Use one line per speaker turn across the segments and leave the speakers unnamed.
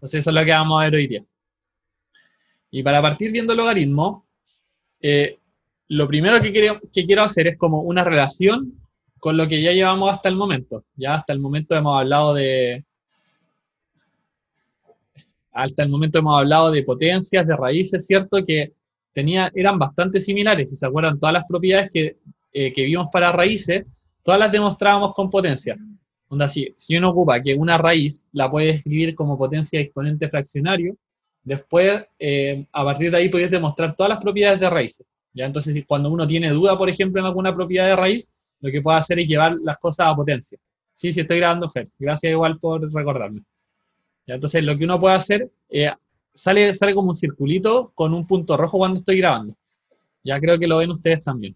Entonces eso es lo que vamos a ver hoy día. Y para partir viendo el logaritmo, lo primero que quiero hacer es como una relación con lo que ya llevamos hasta el momento. Ya hasta el momento hemos hablado de potencias, de raíces, ¿cierto? Que eran bastante similares. Si se acuerdan, todas las propiedades que vimos para raíces, todas las demostrábamos con potencia. Onda, si uno ocupa que una raíz la puede escribir como potencia de exponente fraccionario, después, a partir de ahí, podéis demostrar todas las propiedades de raíces. ¿Ya? Entonces, cuando uno tiene duda, por ejemplo, en alguna propiedad de raíz, lo que puede hacer es llevar las cosas a potencia. Sí, estoy grabando, Fer. Gracias igual por recordarme. ¿Ya? Entonces, lo que uno puede hacer, sale como un circulito con un punto rojo cuando estoy grabando. Ya creo que lo ven ustedes también.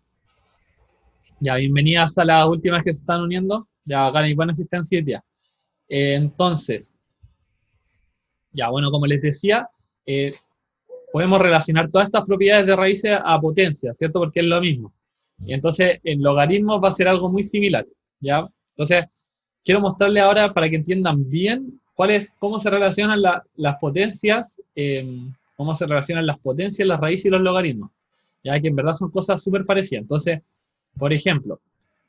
Ya, bienvenidas a las últimas que se están uniendo. Ya, acá hay buena asistencia hoy día. Entonces, ya, bueno, como les decía, podemos relacionar todas estas propiedades de raíces a potencia, ¿cierto? Porque es lo mismo. Y entonces, en logaritmos va a ser algo muy similar, ¿ya? Entonces, quiero mostrarles ahora para que entiendan bien cómo se relacionan las potencias, las raíces y los logaritmos, ya que en verdad son cosas súper parecidas. Entonces, por ejemplo,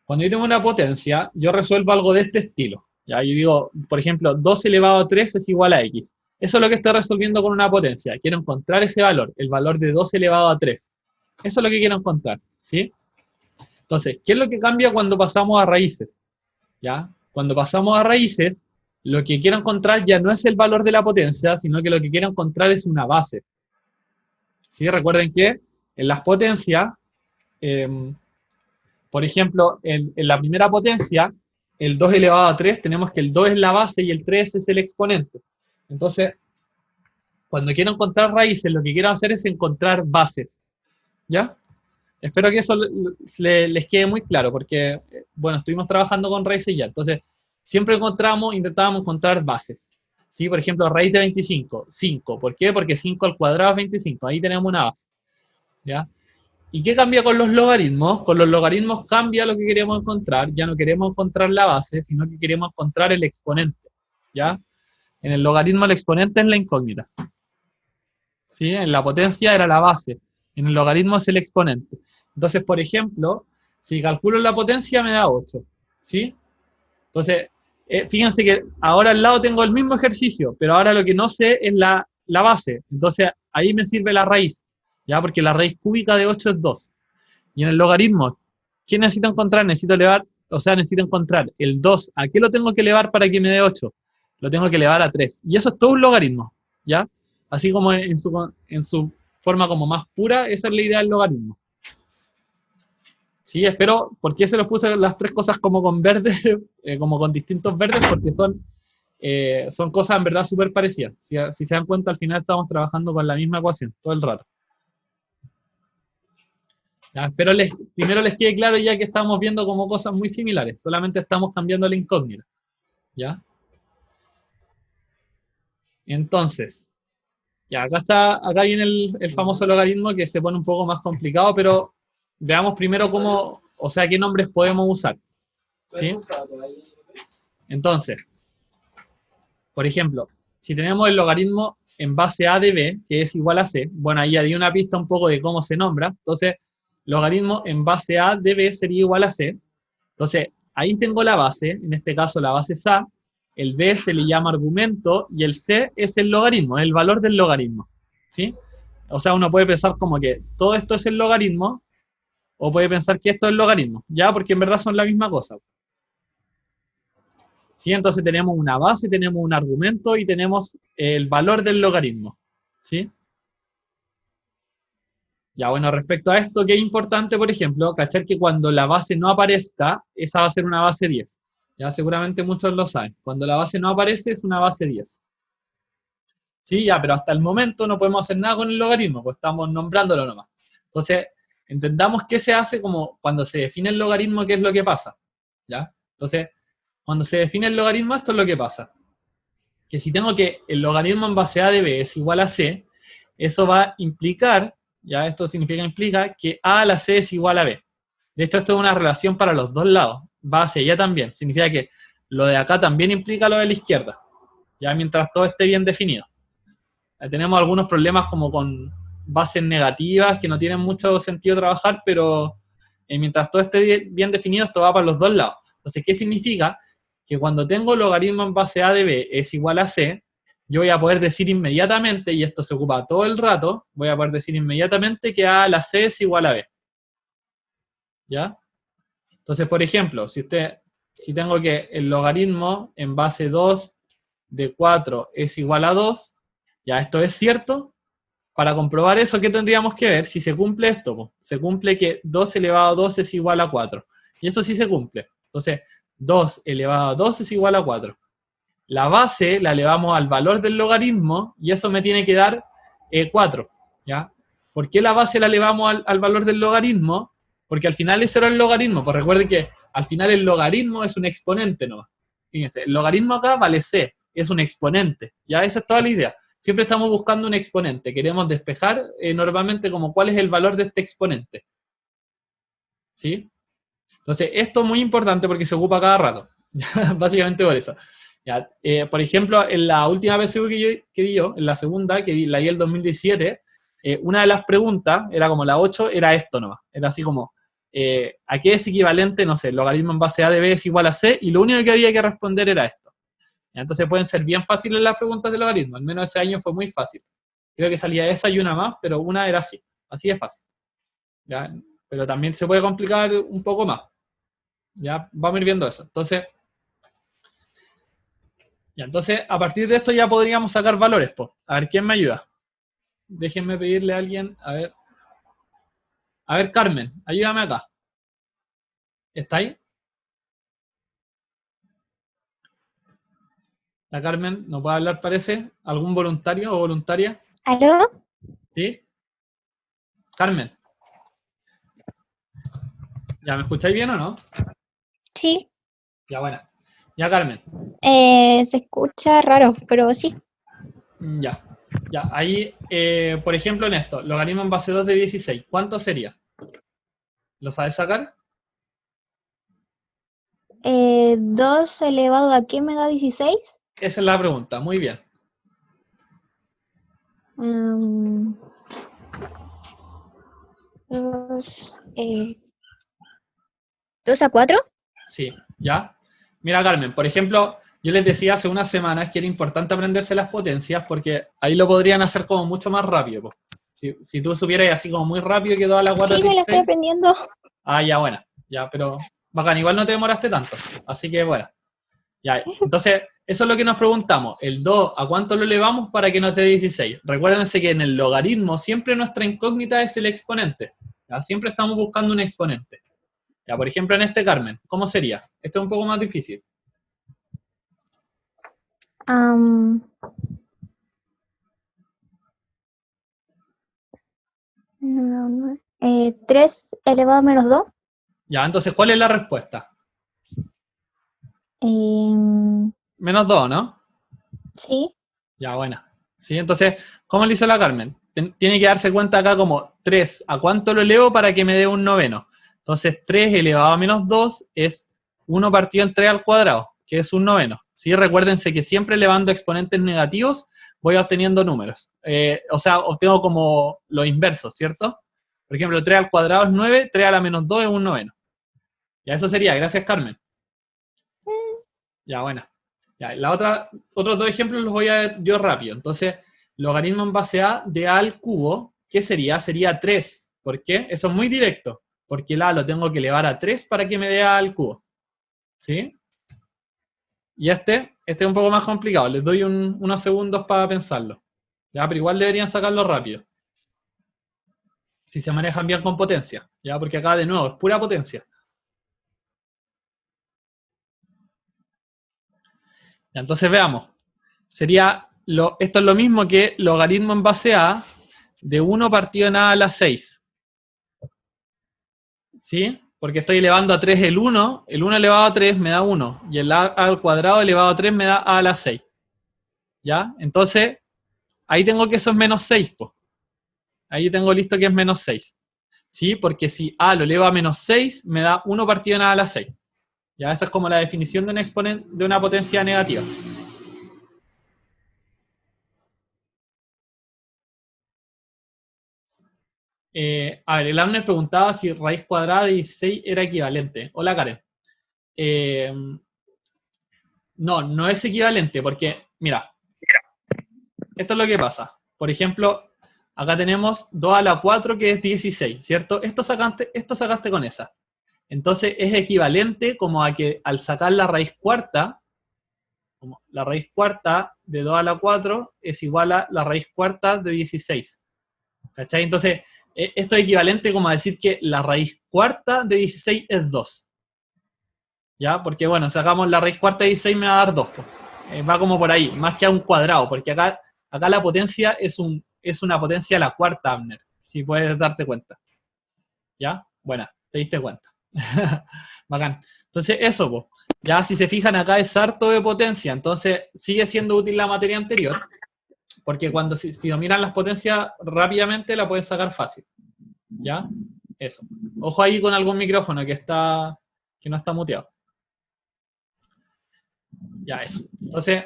cuando yo tengo una potencia, yo resuelvo algo de este estilo. Ya, yo digo, por ejemplo, 2 elevado a 3 es igual a x. Eso es lo que estoy resolviendo con una potencia. Quiero encontrar ese valor, el valor de 2 elevado a 3. Eso es lo que quiero encontrar, ¿sí? Entonces, ¿qué es lo que cambia cuando pasamos a raíces? ¿Ya? Cuando pasamos a raíces, lo que quiero encontrar ya no es el valor de la potencia, sino que lo que quiero encontrar es una base. ¿Sí? Recuerden que en las potencias, por ejemplo, en la primera potencia, el 2 elevado a 3, tenemos que el 2 es la base y el 3 es el exponente. Entonces, cuando quiero encontrar raíces, lo que quiero hacer es encontrar bases. ¿Ya? Espero que eso les quede muy claro, porque, bueno, estuvimos trabajando con raíces ya. Entonces, siempre intentábamos encontrar bases. ¿Sí? Por ejemplo, raíz de 25, 5. ¿Por qué? Porque 5 al cuadrado es 25. Ahí tenemos una base. ¿Ya? ¿Y qué cambia con los logaritmos? Con los logaritmos cambia lo que queremos encontrar. Ya no queremos encontrar la base, sino que queremos encontrar el exponente. ¿Ya? En el logaritmo el exponente es la incógnita. ¿Sí? En la potencia era la base. En el logaritmo es el exponente. Entonces, por ejemplo, si calculo la potencia me da 8. ¿Sí? Entonces, fíjense que ahora al lado tengo el mismo ejercicio, pero ahora lo que no sé es la base. Entonces, ahí me sirve la raíz. ¿Ya? Porque la raíz cúbica de 8 es 2. Y en el logaritmo, ¿qué necesito encontrar? Necesito encontrar el 2. ¿A qué lo tengo que elevar para que me dé 8? Lo tengo que elevar a 3. Y eso es todo un logaritmo. ¿Ya? Así como en su forma como más pura, esa es la idea del logaritmo. Sí, espero, ¿por qué se los puse las tres cosas como con verde, como con distintos verdes? Porque son cosas en verdad súper parecidas. Si se dan cuenta, al final estamos trabajando con la misma ecuación todo el rato. Ya, espero primero les quede claro ya que estamos viendo como cosas muy similares, solamente estamos cambiando la incógnita. ¿Ya? Entonces, ya, acá viene el famoso logaritmo que se pone un poco más complicado, pero veamos primero qué nombres podemos usar. ¿Sí? Entonces, por ejemplo, si tenemos el logaritmo en base a de b, que es igual a c, bueno, ahí ya di una pista un poco de cómo se nombra, entonces, logaritmo en base a de b sería igual a c, entonces, ahí tengo la base, en este caso la base es a, el b se le llama argumento, y el c es el logaritmo, es el valor del logaritmo, ¿sí? O sea, uno puede pensar como que todo esto es el logaritmo, o puede pensar que esto es el logaritmo, ¿ya? Porque en verdad son la misma cosa. ¿Sí? Entonces tenemos una base, tenemos un argumento y tenemos el valor del logaritmo. ¿Sí? Ya, bueno, respecto a esto, ¿qué es importante, por ejemplo? Cachar que cuando la base no aparezca, esa va a ser una base 10. Ya seguramente muchos lo saben. Cuando la base no aparece, es una base 10. Sí, ya, pero hasta el momento no podemos hacer nada con el logaritmo, pues estamos nombrándolo nomás. Entonces, entendamos qué se hace como cuando se define el logaritmo, qué es lo que pasa. ¿Ya? Entonces, cuando se define el logaritmo, esto es lo que pasa. Que si tengo que el logaritmo en base a de b es igual a c, eso va a implicar, ya esto implica que a a la c es igual a b. De hecho, esto es una relación para los dos lados. Va hacia allá también. Significa que lo de acá también implica lo de la izquierda. Ya mientras todo esté bien definido. tenemos algunos problemas como con bases negativas que no tienen mucho sentido trabajar, pero mientras todo esté bien definido, esto va para los dos lados. Entonces, ¿qué significa? Que cuando tengo logaritmo en base a de b es igual a c, yo voy a poder decir inmediatamente, y esto se ocupa todo el rato, voy a poder decir inmediatamente que a la c es igual a b. ¿Ya? Entonces, por ejemplo, si tengo que el logaritmo en base 2 de 4 es igual a 2, ya esto es cierto. Para comprobar eso, ¿qué tendríamos que ver? Si se cumple esto, pues, se cumple que 2 elevado a 2 es igual a 4. Y eso sí se cumple. Entonces, 2 elevado a 2 es igual a 4. La base la elevamos al valor del logaritmo y eso me tiene que dar 4. ¿Ya? ¿Por qué la base la elevamos al valor del logaritmo? Porque al final ese era el logaritmo. Pues recuerden que al final el logaritmo es un exponente nomás. Fíjense, el logaritmo acá vale c, es un exponente. Ya esa es toda la idea. Siempre estamos buscando un exponente. Queremos despejar normalmente como cuál es el valor de este exponente. ¿Sí? Entonces, esto es muy importante porque se ocupa cada rato. Básicamente por eso. Ya, por ejemplo, en la última PSU que di yo, en la segunda, la di el 2017, una de las preguntas, era como la 8, era esto nomás. Era así como, ¿a qué es equivalente? No sé, el logaritmo en base a de b es igual a c, y lo único que había que responder era esto. ¿Ya? Entonces pueden ser bien fáciles las preguntas de logaritmo. Al menos ese año fue muy fácil. Creo que salía esa y una más, pero una era así. Así de fácil. ¿Ya? Pero también se puede complicar un poco más. Ya vamos a ir viendo eso. Entonces, a partir de esto ya podríamos sacar valores. Po. A ver, ¿quién me ayuda? Déjenme pedirle a alguien. A ver, Carmen, ayúdame acá. ¿Está ahí? La Carmen no puede hablar, parece. ¿Algún voluntario o voluntaria?
¿Aló?
¿Sí? Carmen. ¿Ya me escucháis bien o no?
Sí.
Ya, bueno. Ya, Carmen.
Se escucha raro, pero sí.
Ya. Ya, ahí, por ejemplo, en esto, logaritmo en base 2 de 16, ¿cuánto sería? ¿Lo sabes sacar?
2 elevado a qué me da 16.
Esa es la pregunta, muy bien.
2 a 4.
Sí, ¿ya? Mira, Carmen, por ejemplo, yo les decía hace unas semanas que era importante aprenderse las potencias porque ahí lo podrían hacer como mucho más rápido. Po. Si tú supieras así como muy rápido que todas las 4
Sí,
es
me lo estoy
16.
aprendiendo.
Ah, ya, bueno. Ya, pero bacán, igual no te demoraste tanto. Así que, bueno. Ya, entonces, eso es lo que nos preguntamos. El 2, ¿a cuánto lo elevamos para que nos dé 16? Recuérdense que en el logaritmo siempre nuestra incógnita es el exponente. ¿Ya? Siempre estamos buscando un exponente. Ya, por ejemplo, en este, Carmen, ¿cómo sería? Esto es un poco más difícil.
3 elevado a menos 2.
Ya, entonces, ¿cuál es la respuesta?
Sí.
Menos 2, ¿no? Ya, buena. Sí, entonces, ¿cómo lo hizo la Carmen? Tiene que darse cuenta acá como 3, ¿a cuánto lo elevo para que me dé un noveno? Entonces, 3 elevado a menos 2 es 1 partido en 3 al cuadrado, que es un noveno. ¿Sí? Recuérdense que siempre elevando exponentes negativos voy obteniendo números. O sea, obtengo como los inversos, ¿cierto? Por ejemplo, 3 al cuadrado es 9, 3 a la menos 2 es un noveno. Ya eso sería, gracias Carmen. Ya, buena. Ya, otros dos ejemplos los voy a ver yo rápido. Entonces, logaritmo en base a de a al cubo, ¿qué sería? Sería 3. ¿Por qué? Eso es muy directo. Porque el a lo tengo que elevar a 3 para que me dé a al cubo. ¿Sí? Y este es un poco más complicado. Les doy unos segundos para pensarlo. Ya, pero igual deberían sacarlo rápido. Si se manejan bien con potencia. Ya, porque acá de nuevo es pura potencia. Ya, entonces veamos. Esto es lo mismo que logaritmo en base a de 1 partido en a la 6. ¿Sí? Porque estoy elevando a 3 el 1 elevado a 3 me da 1, y el a al cuadrado elevado a 3 me da a la 6. ¿Ya? Entonces, ahí tengo que eso es menos 6, pues. Ahí tengo listo que es menos 6. ¿Sí? Porque si a lo elevo a menos 6, me da 1 partido en a la 6. ¿Ya? Esa es como la definición de un exponente, de una potencia negativa. A ver, el Abner preguntaba si raíz cuadrada de 16 era equivalente. Hola, Karen. Eh, no, no es equivalente porque, mira, esto es lo que pasa. Por ejemplo, acá tenemos 2 a la 4 que es 16, ¿cierto? Esto sacaste con esa. Entonces es equivalente como a que al sacar la raíz cuarta, como la raíz cuarta de 2 a la 4 es igual a la raíz cuarta de 16. ¿Cachai? Entonces, esto es equivalente como a decir que la raíz cuarta de 16 es 2. ¿Ya? Porque, bueno, sacamos la raíz cuarta de 16 me va a dar 2. Pues. Va como por ahí, más que a un cuadrado, porque acá la potencia es una potencia a la cuarta, Abner, si puedes darte cuenta. ¿Ya? Bueno, te diste cuenta. Bacán. Entonces, eso, pues. Ya si se fijan acá es harto de potencia, entonces sigue siendo útil la materia anterior, porque cuando si dominan las potencias rápidamente la pueden sacar fácil. ¿Ya? Eso. Ojo ahí con algún micrófono que no está muteado. Ya, eso. Entonces,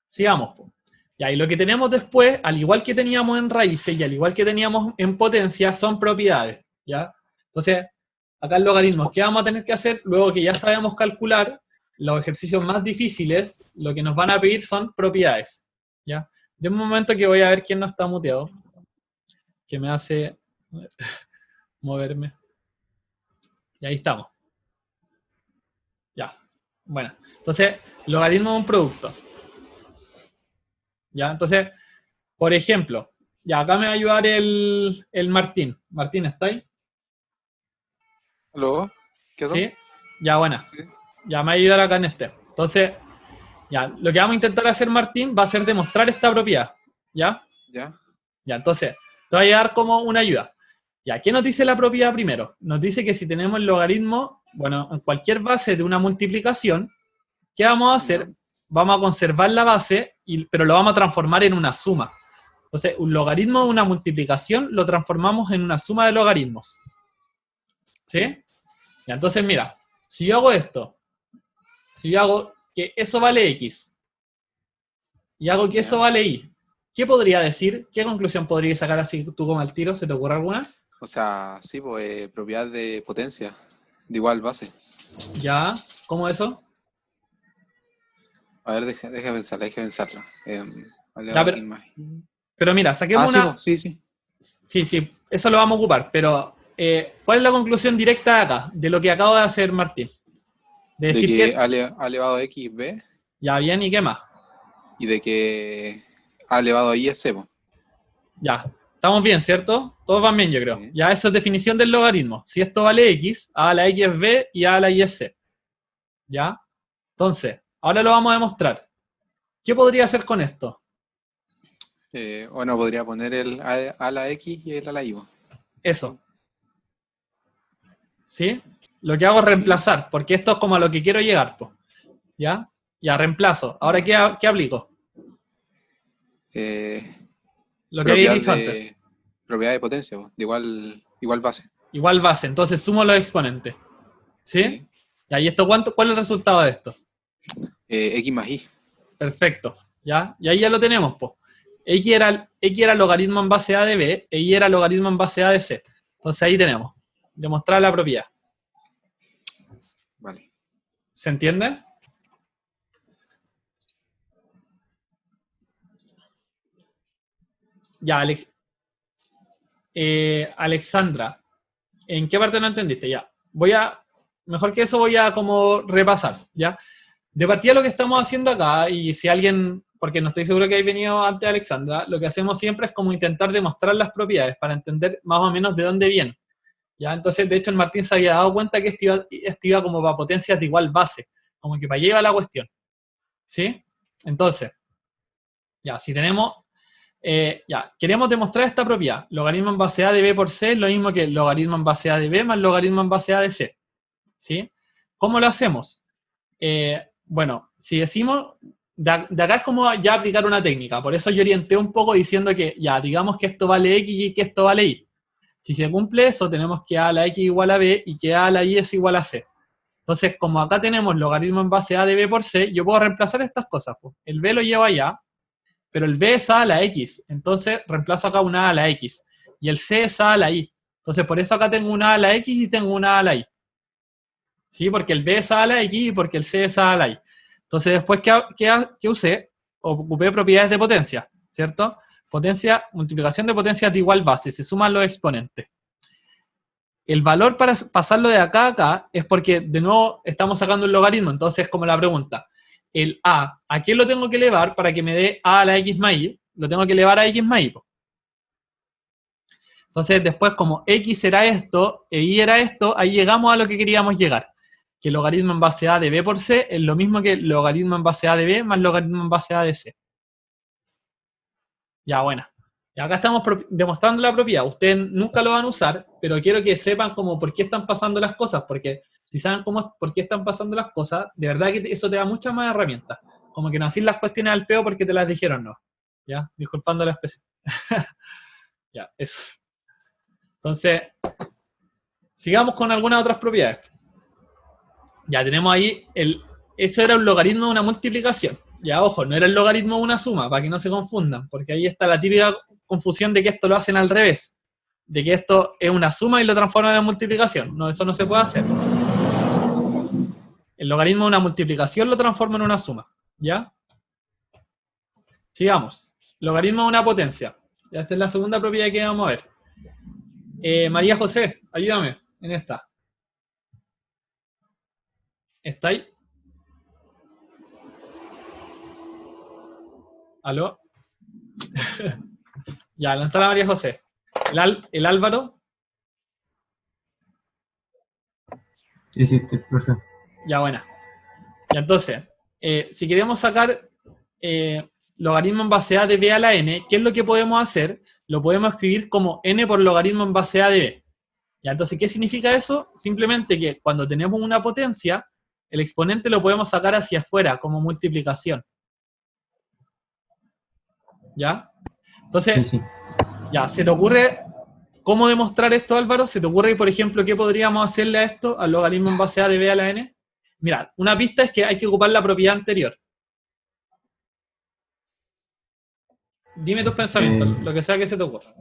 sigamos. Po. Ya, y lo que tenemos después, al igual que teníamos en raíces y al igual que teníamos en potencia, son propiedades. ¿Ya? Entonces, acá el logaritmo, ¿qué vamos a tener que hacer? Luego que ya sabemos calcular, los ejercicios más difíciles, lo que nos van a pedir son propiedades. ¿Ya? De un momento que voy a ver quién no está muteado, que me hace moverme. Y ahí estamos. Ya. Bueno. Entonces, logaritmo de un producto. ¿Ya? Entonces, por ejemplo, ya acá me va a ayudar el Martín. Martín, ¿está ahí?
¿Aló? ¿Qué tal?
¿Sí? Ya, buena.
Sí.
Ya me va a ayudar acá en este. Entonces, ya, lo que vamos a intentar hacer, Martín, va a ser demostrar esta propiedad. ¿Ya?
¿Ya?
Ya, entonces, te va a llegar como una ayuda. Ya, ¿qué nos dice la propiedad primero? Nos dice que si tenemos el logaritmo, bueno, en cualquier base de una multiplicación, ¿qué vamos a hacer?
Ya.
Vamos a conservar la base, pero lo vamos a transformar en una suma. Entonces, un logaritmo de una multiplicación lo transformamos en una suma de logaritmos. ¿Sí? Ya, entonces, mira, si yo hago esto, si yo hago que eso vale X, y hago que
Ya.
eso vale Y, ¿qué podría decir? ¿Qué conclusión podría sacar así tú como al tiro? ¿Se te ocurre alguna?
O sea, sí, pues propiedad de potencia, de igual base.
¿Ya? ¿Cómo eso?
A ver, deja pensarla.
Ya, pero mira, saquemos
sí,
una...
pues, sí.
Sí, eso lo vamos a ocupar, pero ¿cuál es la conclusión directa de acá, de lo que acabo de hacer Martín? De
De
decir
que
que...
A elevado a X es B
Ya, bien, ¿y qué más?
y de que A elevado a Y es C, pues.
Ya, estamos bien, ¿cierto? Todos van bien, yo creo.
Sí.
Ya, eso es definición del logaritmo. Si esto vale X, A a la X es B y A a la Y es C. ¿Ya? Entonces, ahora lo vamos a demostrar. ¿Qué podría hacer con esto?
Bueno, podría poner el A a la X y el a la Y, pues.
Eso. ¿Sí? Lo que hago es reemplazar, porque esto es como a lo que quiero llegar, pues. ¿Ya? Ya, reemplazo. Ahora,
Ya.
¿qué aplico? Lo que había
Propiedad
dicho antes.
propiedad de potencia, pues, de igual base.
Igual base. Entonces, sumo los exponentes. ¿Sí?
Sí.
Ya, ¿y esto cuál es el resultado de esto?
X más Y.
Perfecto. ¿Ya? Y ahí ya lo tenemos, pues. X era logaritmo en base A de B, e Y era logaritmo en base A de C. Entonces ahí tenemos. Demostrar la propiedad.
Vale.
¿Se entiende? Ya, Alexandra, ¿en qué parte no entendiste? Ya, mejor que eso voy a como repasar, ¿ya? De partida lo que estamos haciendo acá, y si alguien, porque no estoy seguro que haya venido antes de Alexandra, lo que hacemos siempre es como intentar demostrar las propiedades para entender más o menos de dónde vienen, ¿ya? Entonces, de hecho, el Martín se había dado cuenta que esto iba como para potencias de igual base, como que para allá iba la cuestión, ¿sí? Entonces, ya, si tenemos... queremos demostrar esta propiedad. Logaritmo en base A de B por C es lo mismo que logaritmo en base A de B más logaritmo en base A de C. ¿Sí? ¿Cómo lo hacemos? Bueno, si decimos, de acá es como ya aplicar una técnica. Por eso yo orienté un poco diciendo que ya, digamos que esto vale X y que esto vale Y. Si se cumple eso, tenemos que A a la X igual a B y que A a la Y es igual a C. Entonces, como acá tenemos logaritmo en base A de B por C, yo puedo reemplazar estas cosas. Pues. El B lo llevo allá, pero el B es A a la X, entonces reemplazo acá una A a la X, y el C es A a la Y, Entonces, por eso acá tengo una a la X y tengo una a la Y. ¿Sí? Porque el B es a la X y porque el C es a la Y. Entonces, después, ¿qué usé? Ocupé propiedades de potencia, ¿cierto? Multiplicación de potencias de igual base, se suman los exponentes. El valor para pasarlo de acá a acá es porque, de nuevo, estamos sacando un logaritmo, entonces, como la pregunta, el ¿a qué lo tengo que elevar para que me dé a la X más Y? Lo tengo que elevar a X más Y. Entonces, después, como X era esto, e Y era esto, ahí llegamos a lo que queríamos llegar. Que el logaritmo en base A de B por C es lo mismo que el logaritmo en base A de B más logaritmo en base A de C. Ya, bueno. Y acá estamos demostrando la propiedad. Ustedes nunca lo van a usar, pero quiero que sepan como por qué están pasando las cosas, porque si saben por qué están pasando las cosas, de verdad que eso te da muchas más herramientas. Como que no haces las cuestiones al peo porque te las dijeron, no. ¿Ya? Disculpando la expresión. Ya, eso. Entonces, sigamos con algunas otras propiedades. Ya tenemos ahí, eso era un logaritmo de una multiplicación. Ya, ojo, no era el logaritmo de una suma, para que no se confundan, porque ahí está la típica confusión de que esto lo hacen al revés, de que esto es una suma y lo transforman en multiplicación. No, eso no se puede hacer. El logaritmo de una multiplicación lo transforma en una suma, ¿ya? Sigamos. Logaritmo de una potencia. Ya, esta es la segunda propiedad que vamos a ver. María José, ayúdame en esta. ¿Está ahí? ¿Aló? Ya, no está la María José. ¿El Álvaro?
Sí, profe.
Ya, buena. Ya, entonces, si queremos sacar logaritmo en base A de B a la N, ¿qué es lo que podemos hacer? Lo podemos escribir como N por logaritmo en base A de B. Ya, entonces, ¿qué significa eso? Simplemente que cuando tenemos una potencia, el exponente lo podemos sacar hacia afuera como multiplicación. ¿Ya? Entonces,
Sí.
ya, ¿se te ocurre cómo demostrar esto, Álvaro? ¿Se te ocurre, por ejemplo, qué podríamos hacerle a esto, al logaritmo en base A de B a la N? Mira, una pista es que hay que ocupar la propiedad anterior. Dime tus pensamientos, lo que sea que se te ocurra.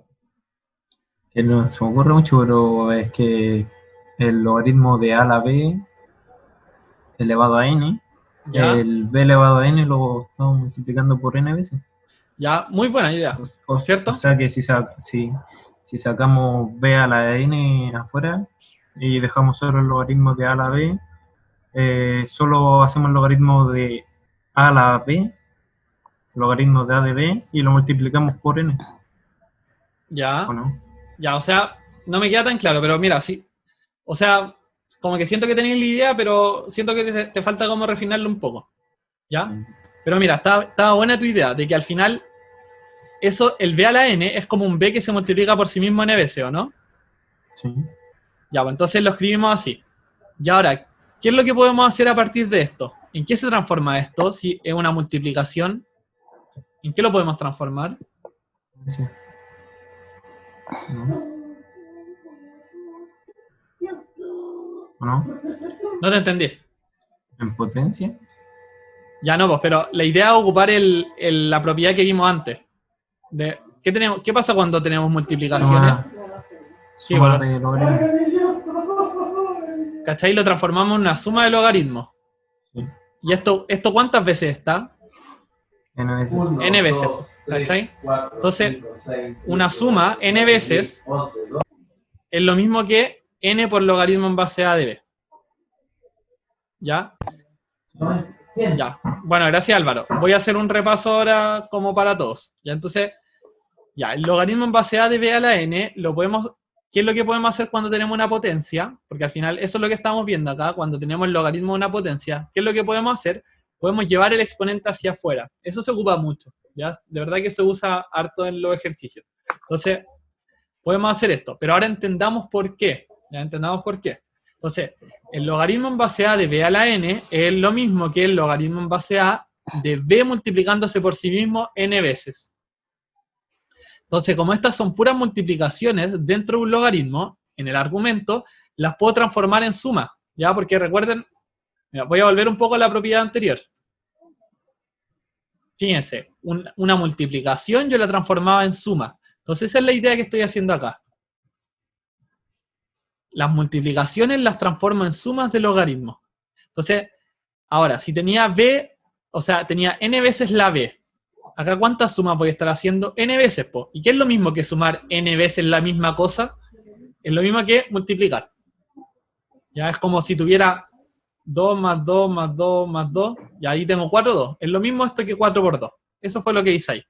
Que no se me ocurre mucho, pero es que el logaritmo de A a la B elevado a N,
¿Ya?
el B elevado a N lo estamos multiplicando por N veces.
Ya, muy buena idea, ¿cierto?
O sea que si sacamos B a la N afuera y dejamos solo el logaritmo de A a la B, solo hacemos el logaritmo de A a la B, logaritmo de A de B, y lo multiplicamos por N.
Ya,
¿O no?
ya, o sea, no me queda tan claro, pero mira, sí. O sea, como que siento que tenéis la idea, pero siento que te falta como refinarlo un poco. ¿Ya? Pero mira, estaba buena tu idea, de que al final, eso, el B a la N es como un B que se multiplica por sí mismo n veces, ¿o no?
Sí.
Ya, pues entonces lo escribimos así. Y ahora, ¿qué es lo que podemos hacer a partir de esto? ¿En qué se transforma esto? Si es una multiplicación, ¿en qué lo podemos transformar?
Sí. ¿No? ¿O no?
No te entendí.
¿En potencia?
Ya no, pues, pero la idea es ocupar la propiedad que vimos antes. ¿Qué pasa cuando tenemos multiplicaciones? Sí,
Suma
bueno,
de logaritmos.
¿cachai? Lo transformamos en una suma de logaritmos.
Sí.
¿Y esto cuántas veces está?
N veces.
N veces, ¿cachai? Entonces, una suma n veces es lo mismo que n por logaritmo en base a de b. ¿Ya? Ya. Bueno, gracias Álvaro. Voy a hacer un repaso ahora como para todos. Ya, entonces, ya, el logaritmo en base a de b a la n lo podemos... ¿Qué es lo que podemos hacer cuando tenemos una potencia? Porque al final eso es lo que estamos viendo acá, cuando tenemos el logaritmo de una potencia. ¿Qué es lo que podemos hacer? Podemos llevar el exponente hacia afuera. Eso se ocupa mucho, ¿ya? De verdad que se usa harto en los ejercicios. Entonces, podemos hacer esto. Pero ahora entendamos por qué. ¿Ya? Entendamos por qué. Entonces, el logaritmo en base a de b a la n es lo mismo que el logaritmo en base a de b multiplicándose por sí mismo n veces. Entonces, como estas son puras multiplicaciones dentro de un logaritmo, en el argumento, las puedo transformar en suma, ¿ya? Porque recuerden, mira, voy a volver un poco a la propiedad anterior. Fíjense, una multiplicación yo la transformaba en suma. Entonces, esa es la idea que estoy haciendo acá. las multiplicaciones las transformo en sumas de logaritmos. Entonces, ahora, si tenía b, o sea, tenía n veces la b, acá ¿cuántas sumas voy a estar haciendo? N veces, po. ¿Y qué es lo mismo que sumar n veces la misma cosa? Es lo mismo que multiplicar. Ya es como si tuviera 2 más 2 más 2 más 2, y ahí tengo 4, 2. Es lo mismo esto que 4 por 2. Eso fue lo que hice ahí.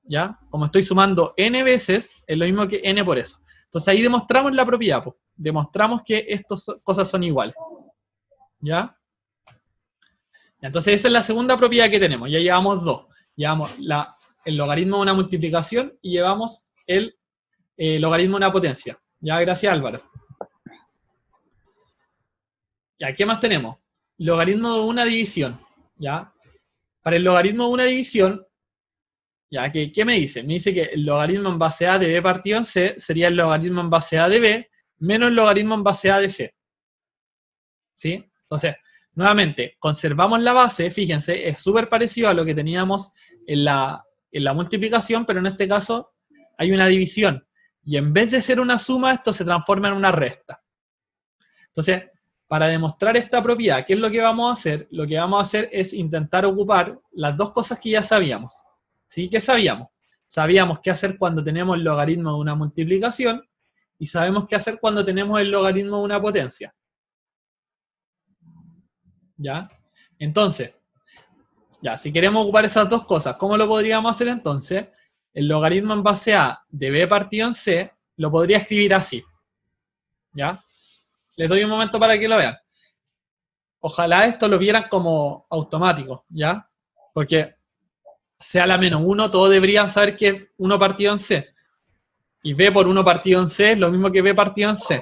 ¿Ya? Como estoy sumando n veces, es lo mismo que n por eso. Entonces ahí demostramos la propiedad, po. Demostramos que estas cosas son iguales. ¿Ya? Entonces esa es la segunda propiedad que tenemos. Ya llevamos dos. Llevamos el logaritmo de una multiplicación y llevamos el logaritmo de una potencia. Ya, gracias Álvaro. Ya, ¿qué más tenemos? Logaritmo de una división. ¿Ya? Para el logaritmo de una división, ¿ya? ¿Qué me dice? Me dice que el logaritmo en base a de b partido en c sería el logaritmo en base a de b menos el logaritmo en base a de c. ¿Sí? Entonces, nuevamente, conservamos la base, fíjense, es súper parecido a lo que teníamos en la multiplicación, pero en este caso hay una división. Y en vez de ser una suma, esto se transforma en una resta. Entonces, para demostrar esta propiedad, ¿qué es lo que vamos a hacer? Lo que vamos a hacer es intentar ocupar las dos cosas que ya sabíamos. ¿Sí? ¿Qué sabíamos? Sabíamos qué hacer cuando tenemos el logaritmo de una multiplicación y sabemos qué hacer cuando tenemos el logaritmo de una potencia. ¿Ya? Entonces, ya, si queremos ocupar esas dos cosas, ¿cómo lo podríamos hacer entonces? El logaritmo en base a de b partido en c lo podría escribir así. ¿Ya? Les doy un momento para que lo vean. Ojalá esto lo vieran como automático, ¿ya? Porque c a la menos 1, todos deberían saber que es 1 partido en c. Y b por 1 partido en c es lo mismo que b partido en c.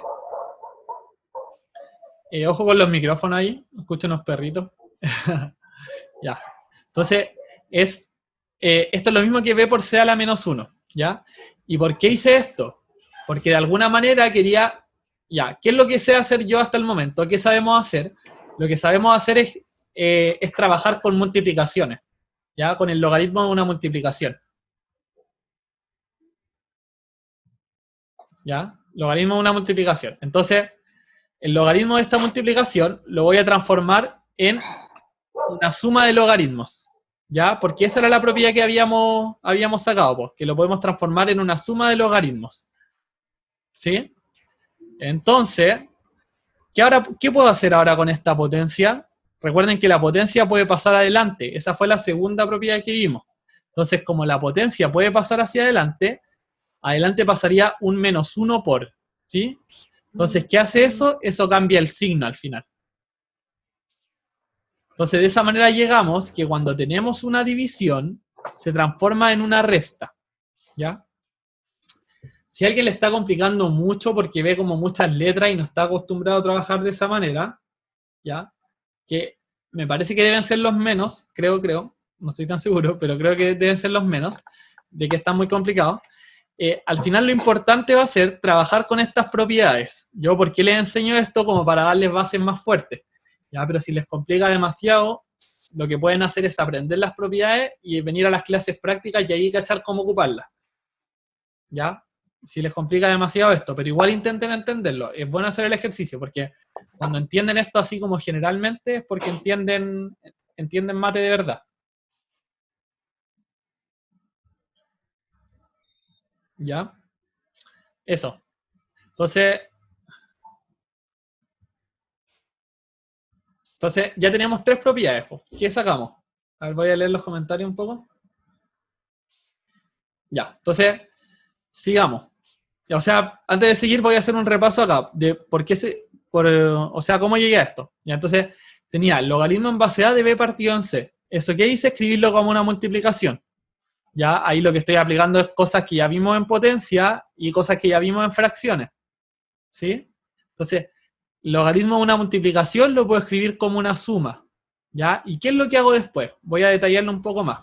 Ojo con los micrófonos ahí, escuchen unos perritos. Ya. Entonces, esto es lo mismo que b por c a la menos 1, ¿ya? ¿Y por qué hice esto? Porque de alguna manera quería, ya, ¿qué es lo que sé hacer yo hasta el momento? ¿Qué sabemos hacer? Lo que sabemos hacer es trabajar con multiplicaciones, ¿ya? Con el logaritmo de una multiplicación. ¿Ya? Logaritmo de una multiplicación. Entonces, el logaritmo de esta multiplicación lo voy a transformar en una suma de logaritmos, ¿ya? Porque esa era la propiedad que habíamos sacado, pues, que lo podemos transformar en una suma de logaritmos. ¿Sí? Entonces, ¿qué puedo hacer ahora con esta potencia? Recuerden que la potencia puede pasar adelante. Esa fue la segunda propiedad que vimos. Entonces, como la potencia puede pasar hacia adelante, adelante pasaría un menos 1 por, ¿sí? Entonces, ¿qué hace eso? Eso cambia el signo al final. Entonces, de esa manera llegamos que cuando tenemos una división, se transforma en una resta, ¿ya? Si a alguien le está complicando mucho porque ve como muchas letras y no está acostumbrado a trabajar de esa manera, ¿ya? Que me parece que deben ser los menos, creo, no estoy tan seguro, pero creo que deben ser los menos, de que están muy complicados. Al final lo importante va a ser trabajar con estas propiedades. Yo, ¿por qué les enseño esto? Como para darles bases más fuertes. ¿Ya? Pero si les complica demasiado, lo que pueden hacer es aprender las propiedades y venir a las clases prácticas y ahí cachar cómo ocuparlas. ¿Ya? Si les complica demasiado esto, pero igual intenten entenderlo. Es bueno hacer el ejercicio, porque cuando entienden esto así como generalmente, es porque entienden mate de verdad. ¿Ya? Eso. Entonces, ya tenemos tres propiedades. ¿Qué sacamos? A ver, voy a leer los comentarios un poco. Ya, entonces, sigamos. O sea, antes de seguir voy a hacer un repaso acá de por qué o sea, cómo llegué a esto. Ya, entonces, tenía el logaritmo en base a de b partido en c. ¿Eso qué hice? Escribirlo como una multiplicación. Ya, ahí lo que estoy aplicando es cosas que ya vimos en potencia y cosas que ya vimos en fracciones. ¿Sí? Entonces, logaritmo de una multiplicación lo puedo escribir como una suma. ¿Ya? ¿Y qué es lo que hago después? Voy a detallarlo un poco más.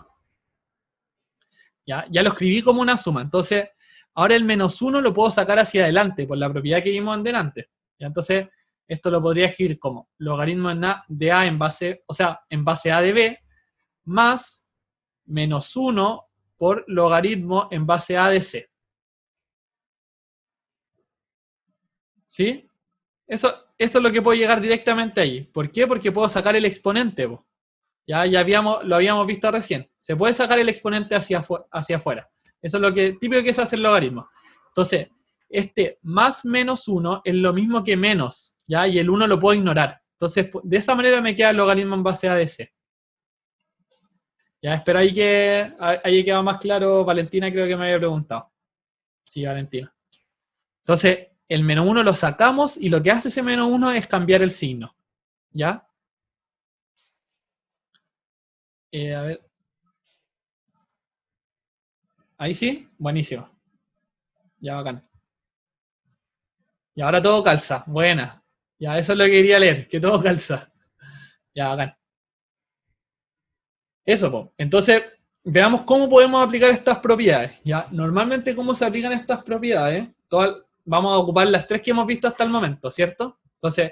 Ya lo escribí como una suma. Entonces, ahora el menos 1 lo puedo sacar hacia adelante por la propiedad que vimos en delante. ¿Ya? Entonces, esto lo podría escribir como logaritmo de a en base, o sea, en base a de b, más menos 1 por logaritmo en base a de c. ¿Sí? Eso es lo que puedo llegar directamente ahí. ¿Por qué? Porque puedo sacar el exponente, po. Lo habíamos visto recién. Se puede sacar el exponente hacia afuera. Eso es lo típico que se hace el logaritmo. Entonces, este más menos 1 es lo mismo que menos, ¿ya? Y el 1 lo puedo ignorar. Entonces, de esa manera me queda el logaritmo en base a DC. Ya, espero ahí que haya quedado más claro. Valentina creo que me había preguntado. Sí, Valentina. Entonces, el menos 1 lo sacamos y lo que hace ese menos 1 es cambiar el signo. ¿Ya? A ver. Ahí sí, buenísimo. Ya, bacán. Y ahora todo calza. Buena. Ya, eso es lo que quería leer, que todo calza. Ya, bacán. Eso, po. Entonces, veamos cómo podemos aplicar estas propiedades. Ya, normalmente, ¿cómo se aplican estas propiedades? Vamos a ocupar las tres que hemos visto hasta el momento, ¿cierto? Entonces,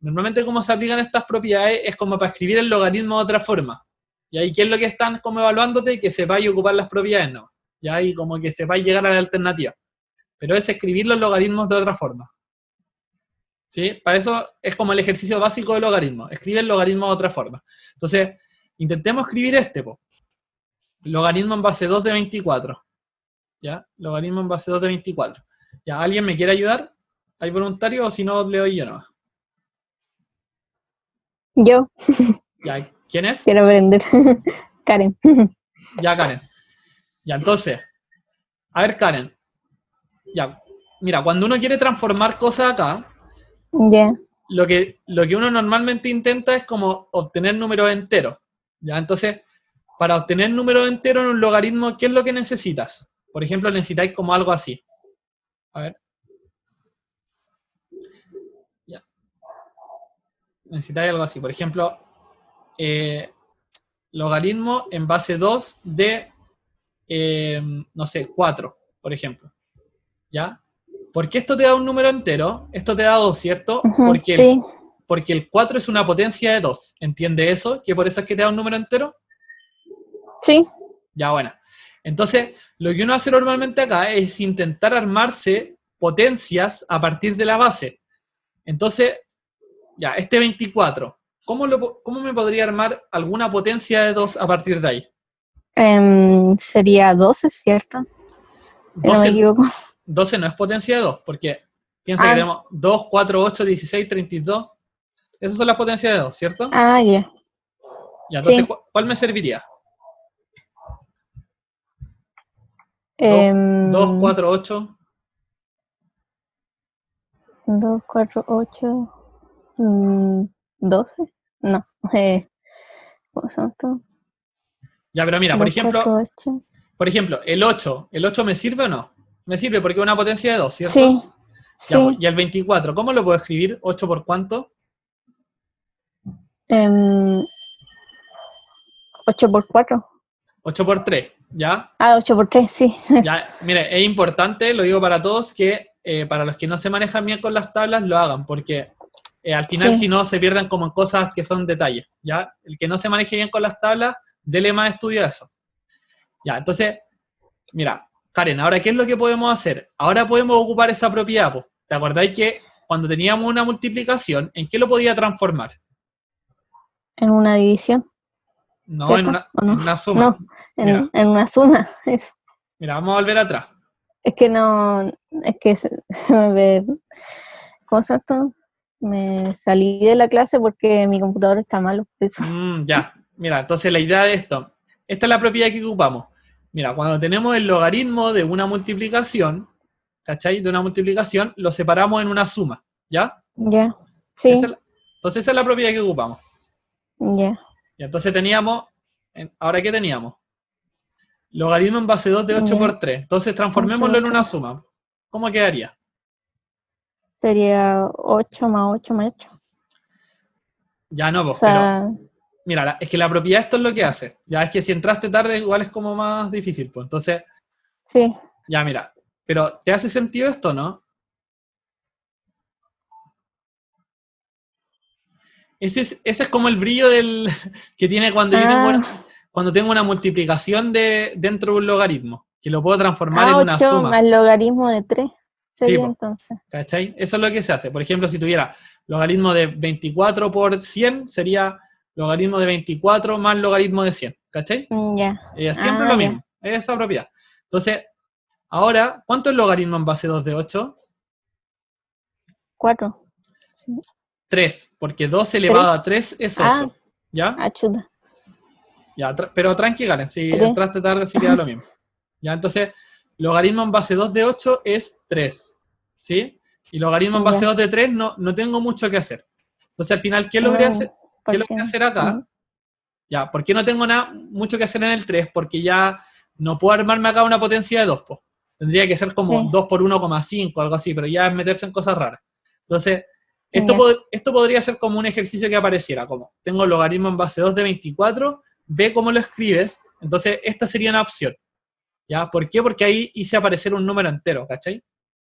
normalmente, ¿cómo se aplican estas propiedades? Es como para escribir el logaritmo de otra forma. Y ahí, ¿qué es lo que están como evaluándote? Que sepáis ocupar las propiedades, ¿no? Ya, y como que sepáis llegar a la alternativa. Pero es escribir los logaritmos de otra forma. ¿Sí? Para eso es como el ejercicio básico del logaritmo. Escribe el logaritmo de otra forma. Entonces, intentemos escribir po. Logaritmo en base 2 de 24. ¿Ya? Logaritmo en base 2 de 24. ¿Ya? ¿Alguien me quiere ayudar? ¿Hay voluntario o si no, le doy yo nomás?
Yo
¿Ya? ¿Quién es?
quiero aprender. Karen.
Ya, Karen. Ya, entonces, a ver, Karen. Ya, mira, cuando uno quiere transformar cosas acá,
Ya.
lo que uno normalmente intenta es como obtener números enteros. ¿Ya? Entonces, para obtener números enteros en un logaritmo, ¿qué es lo que necesitas? Por ejemplo, necesitáis como algo así. A ver. Ya. Necesitáis algo así. Por ejemplo, logaritmo en base 2 de, no sé, 4, por ejemplo. ¿Ya? ¿Por qué esto te da un número entero? Esto te da 2, ¿cierto?
Ujú, sí,
Porque el 4 es una potencia de 2. ¿Entiende eso? ¿Que por eso es que te da un número entero?
sí.
Ya, bueno. Entonces, lo que uno hace normalmente acá es intentar armarse potencias a partir de la base. Entonces, ya, este 24, ¿cómo me podría armar alguna potencia de 2 a partir de ahí?
Sería 12, ¿cierto? Si no me
12,
equivoco.
12 no es potencia de 2, porque piensa que tenemos 2, 4, 8, 16, 32. Esas son las potencias de 2, ¿cierto?
Ya.
Ya, entonces,
Sí.
¿cuál me serviría? 2,
Em,
4, 8.
2, 4, 8, 12. No. ¿Cómo se llama esto?
Ya, pero mira,
2, 4, 8.
por ejemplo, el 8 me sirve o no? Me sirve porque es una potencia de 2, ¿cierto?
Sí,
Ya,
sí.
y el 24, ¿cómo lo puedo escribir? ¿8 por cuánto?
8 por 4.
8 por 3, ¿ya?
8 por 3, sí.
Ya, mire, es importante, lo digo para todos, que para los que no se manejan bien con las tablas, lo hagan, porque al final,
Sí.
si no, se pierden como en cosas que son detalles, ¿ya? El que no se maneje bien con las tablas, dele más estudio a eso. Ya, entonces, mira, Karen, ahora, ¿qué es lo que podemos hacer? Ahora podemos ocupar esa propiedad, po. ¿Te acordáis que cuando teníamos una multiplicación, ¿en qué lo podía transformar?
En una división.
No,
¿Cierto? ¿O no?
en una suma.
No,
Mira,
en una suma. Eso.
mira, vamos a volver atrás.
Es que no, es que se me ve, ¿cómo se llama esto? Me salí de la clase porque mi computador está malo, por eso.
Ya, mira, entonces la idea de esto, esta es la propiedad que ocupamos. Mira, cuando tenemos el logaritmo de una multiplicación, ¿cachai? De una multiplicación, lo separamos en una suma, ¿ya?
Ya, sí,
Entonces esa es la propiedad que ocupamos.
ya.
Y entonces teníamos, ¿ahora qué teníamos? Logaritmo en base 2 de 8
Ya.
por 3. Entonces transformémoslo en una suma. ¿Cómo quedaría?
Sería 8 más 8 más 8.
Ya no,
O
pues, pero
sea,
mira, es que la propiedad esto es lo que hace. Ya es que si entraste tarde igual es como más difícil, pues. Entonces,
sí,
ya mira, pero ¿te hace sentido esto, no? Ese es como el brillo que tiene cuando yo tengo una multiplicación dentro de un logaritmo, que lo puedo transformar en una
8
suma.
más logaritmo de 3. sería
po.
entonces.
¿Cachai? Eso es lo que se hace. Por ejemplo, si tuviera logaritmo de 24 por 100, sería logaritmo de 24 más logaritmo de 100. ¿Cachai?
Ya.
Siempre
Ah,
lo
ya.
mismo. Es esa propiedad. Entonces, ahora, ¿cuánto es logaritmo en base 2 de 8?
4. Sí.
3, porque 2 elevado a 3 es 8. ¿Ya?
Ah, chuta.
Ya, pero tranqui, Karen, si
3.
entraste tarde, sí queda lo mismo. Ya, entonces, logaritmo en base 2 de 8 es 3. ¿Sí? Y logaritmo en base
Ya.
2 de 3 no tengo mucho que hacer. Entonces, al final, ¿qué logré hacer,
¿Por
qué logré
qué no?
hacer acá? Ya, ¿por qué no tengo mucho que hacer en el 3? Porque ya no puedo armarme acá una potencia de 2, po. Tendría que ser como
Sí.
2 por 1,5, algo así, pero ya es meterse en cosas raras. Entonces, esto,
Ya.
esto podría ser como un ejercicio que apareciera, como tengo logaritmo en base 2 de 24, ve cómo lo escribes, entonces esta sería una opción. ¿Ya? ¿Por qué? Porque ahí hice aparecer un número entero, ¿cachai?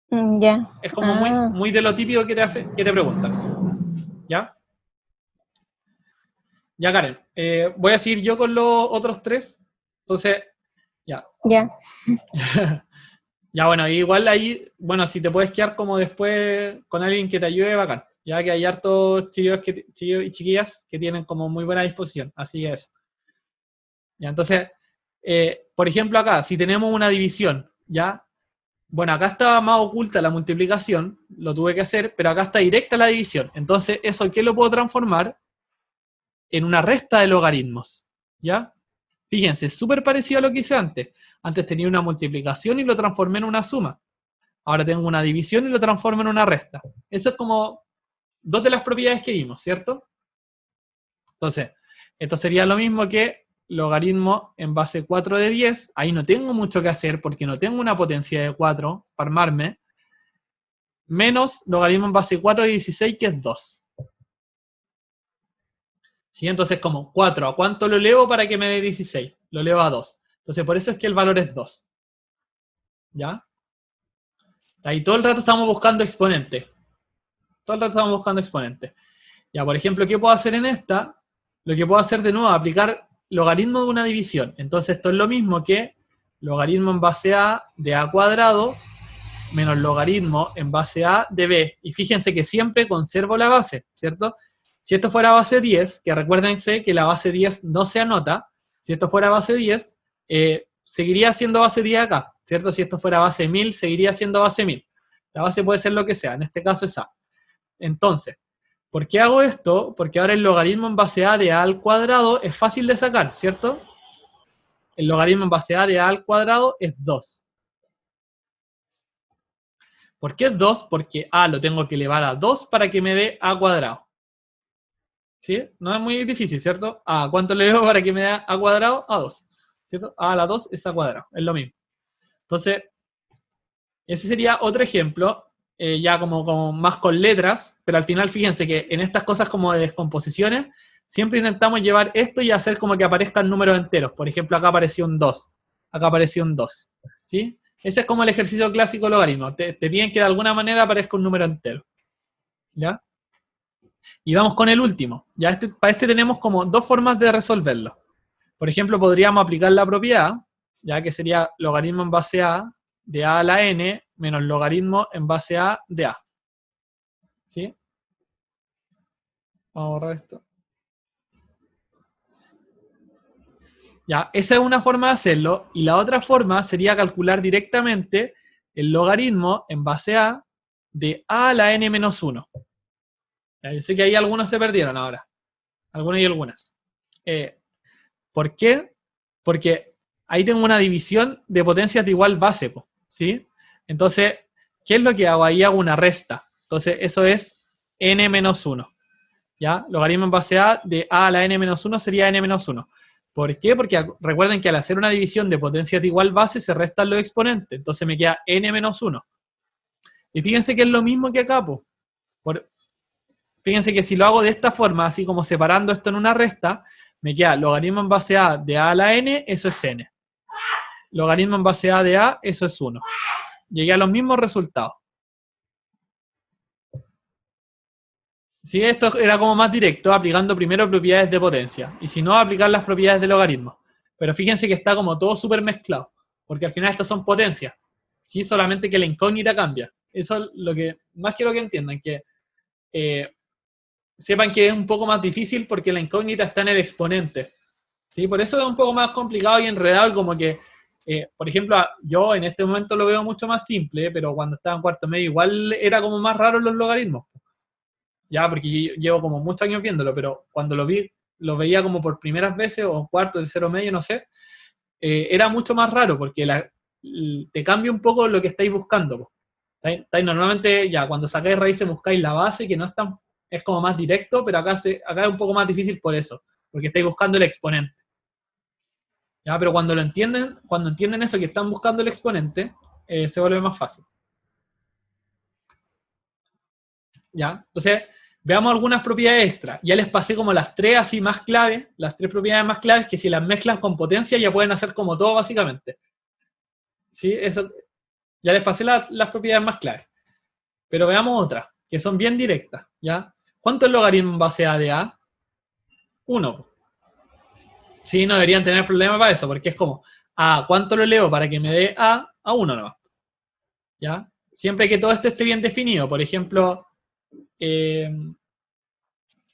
Ya.
Es como muy,
Ah,
muy de lo típico que te preguntan. ¿Ya? Ya, Karen. Voy a seguir yo con los otros 3. Entonces, ya.
ya.
Ya, bueno, igual ahí, bueno, si te puedes quedar como después con alguien que te ayude, bacán. Ya que hay hartos chicos y chiquillas que tienen como muy buena disposición. Así es. Ya, entonces, por ejemplo, acá, si tenemos una división, ¿ya? Bueno, acá estaba más oculta la multiplicación, lo tuve que hacer, pero acá está directa la división. Entonces, ¿eso qué lo puedo transformar? En una resta de logaritmos, ¿ya? Fíjense, es súper parecido a lo que hice antes. Antes tenía una multiplicación y lo transformé en una suma. Ahora tengo una división y lo transformo en una resta. Eso es como dos de las propiedades que vimos, ¿cierto? Entonces, esto sería lo mismo que logaritmo en base 4 de 10. Ahí no tengo mucho que hacer porque no tengo una potencia de 4 para armarme. Menos logaritmo en base 4 de 16, que es 2. ¿Sí? Entonces, como 4, ¿a cuánto lo elevo para que me dé 16? Lo elevo a 2. Entonces, por eso es que el valor es 2. ¿Ya? Ahí todo el rato estamos buscando exponentes. Todo el rato estamos buscando exponentes. Ya, por ejemplo, ¿qué puedo hacer en esta? Lo que puedo hacer de nuevo es aplicar logaritmo de una división. Entonces, esto es lo mismo que logaritmo en base a de a cuadrado menos logaritmo en base a de b. Y fíjense que siempre conservo la base, ¿cierto? Si esto fuera base 10, que recuérdense que la base 10 no se anota, si esto fuera base 10, seguiría siendo base 10 acá, ¿cierto? Si esto fuera base 1000, seguiría siendo base 1000. La base puede ser lo que sea, en este caso es a. Entonces, ¿por qué hago esto? Porque ahora el logaritmo en base a de a al cuadrado es fácil de sacar, ¿cierto? El logaritmo en base a de a al cuadrado es 2. ¿Por qué es 2? Porque a lo tengo que elevar a 2 para que me dé a cuadrado. ¿Sí? No es muy difícil, ¿cierto? ¿A cuánto le elevo para que me dé a cuadrado? A 2. ¿Cierto? A la 2 es a cuadrado, es lo mismo. Entonces, ese sería otro ejemplo, ya como más con letras, pero al final fíjense que en estas cosas como de descomposiciones, siempre intentamos llevar esto y hacer como que aparezcan números enteros. Por ejemplo, acá apareció un 2, acá apareció un 2. ¿Sí? Ese es como el ejercicio clásico de logaritmo. Te piden que de alguna manera aparezca un número entero. ¿Ya? Y vamos con el último. Ya para este tenemos como dos formas de resolverlo. Por ejemplo, podríamos aplicar la propiedad, ya que sería logaritmo en base a de a la n menos logaritmo en base a de a. ¿Sí? Vamos a borrar esto. Ya, esa es una forma de hacerlo. Y la otra forma sería calcular directamente el logaritmo en base a de a la n menos 1. Ya, yo sé que ahí algunos se perdieron ahora. Algunos y algunas. ¿Por qué? Porque ahí tengo una división de potencias de igual base, ¿sí? Entonces, ¿qué es lo que hago? Ahí hago una resta. Entonces, eso es n menos 1. ¿Ya? Logaritmo en base a de a la n menos 1 sería n menos 1. ¿Por qué? Porque recuerden que al hacer una división de potencias de igual base se restan los exponentes. Entonces me queda n menos 1. Y fíjense que es lo mismo que acá, fíjense que si lo hago de esta forma, así como separando esto en una resta, me queda logaritmo en base a de a la n, eso es n. Logaritmo en base a de a, eso es 1. Llegué a los mismos resultados. Si esto era como más directo, aplicando primero propiedades de potencia, y si no, aplicar las propiedades de logaritmo. Pero fíjense que está como todo súper mezclado, porque al final estas son potencias, ¿sí? Solamente que la incógnita cambia. eso es lo que más quiero que entiendan, que sepan que es un poco más difícil porque la incógnita está en el exponente. ¿Sí? Por eso es un poco más complicado y enredado, y como que, por ejemplo, yo en este momento lo veo mucho más simple, pero cuando estaba en cuarto medio igual era como más raro los logaritmos. Ya, porque yo llevo como muchos años viéndolo, pero cuando lo vi, lo veía como por primeras veces, o cuarto, tercero medio, no sé, era mucho más raro, porque te cambia un poco lo que estáis buscando. Po. Normalmente, ya, cuando sacáis raíces buscáis la base, que no es como más directo, pero acá es un poco más difícil por eso, porque estáis buscando el exponente. ¿Ya? Pero cuando entienden eso, que están buscando el exponente, se vuelve más fácil. ¿Ya? Entonces, veamos algunas propiedades extra. Ya les pasé como las tres así más claves, las tres propiedades más claves, que si las mezclan con potencia ya pueden hacer como todo básicamente. ¿Sí? Eso, ya les pasé las propiedades más claves. Pero veamos otras, que son bien directas. ¿Ya? ¿Cuánto es logaritmo en base a de A? 1. Sí, no deberían tener problema para eso, porque es como, ¿cuánto lo leo para que me dé A? A 1 nomás. ¿Ya? Siempre que todo esto esté bien definido. Por ejemplo,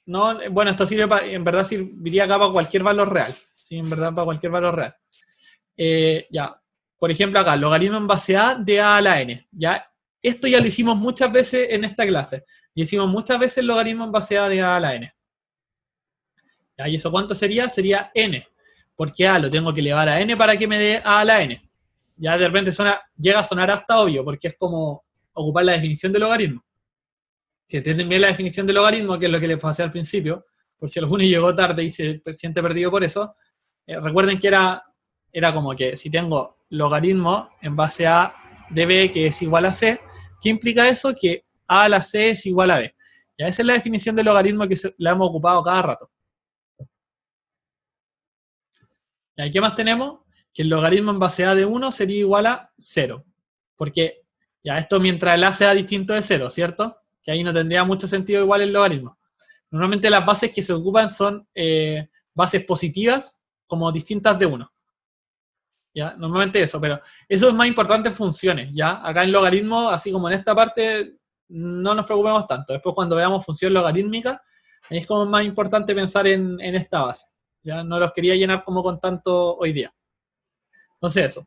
no, bueno, esto sirve en verdad serviría acá para cualquier valor real. Sí, en verdad para cualquier valor real. Ya, por ejemplo acá, logaritmo en base a de A a la n. ¿Ya? Esto ya lo hicimos muchas veces en esta clase. Y hicimos muchas veces el logaritmo en base a de A a la n. ¿Ya? ¿Y eso cuánto sería? Sería n. Porque A lo tengo que elevar a n para que me dé A a la n. Ya de repente llega a sonar hasta obvio, porque es como ocupar la definición de logaritmo. Si entienden bien la definición de logaritmo, que es lo que les pasé al principio, por si alguno llegó tarde y se siente perdido por eso, recuerden que era como que si tengo logaritmo en base a de b que es igual a c, ¿qué implica eso? Que a a la c es igual a b. Ya esa es la definición de logaritmo que la hemos ocupado cada rato. ¿Y qué más tenemos? Que el logaritmo en base a de 1 sería igual a 0. Porque ya esto mientras el a sea distinto de 0, ¿cierto? Que ahí no tendría mucho sentido igual el logaritmo. Normalmente las bases que se ocupan son bases positivas como distintas de 1. ¿Ya? Normalmente eso, pero eso es más importante en funciones, ¿ya? Acá en logaritmo, así como en esta parte, no nos preocupemos tanto. Después cuando veamos función logarítmica, ahí es como más importante pensar en esta base. ¿Ya? No los quería llenar como con tanto hoy día. Entonces eso.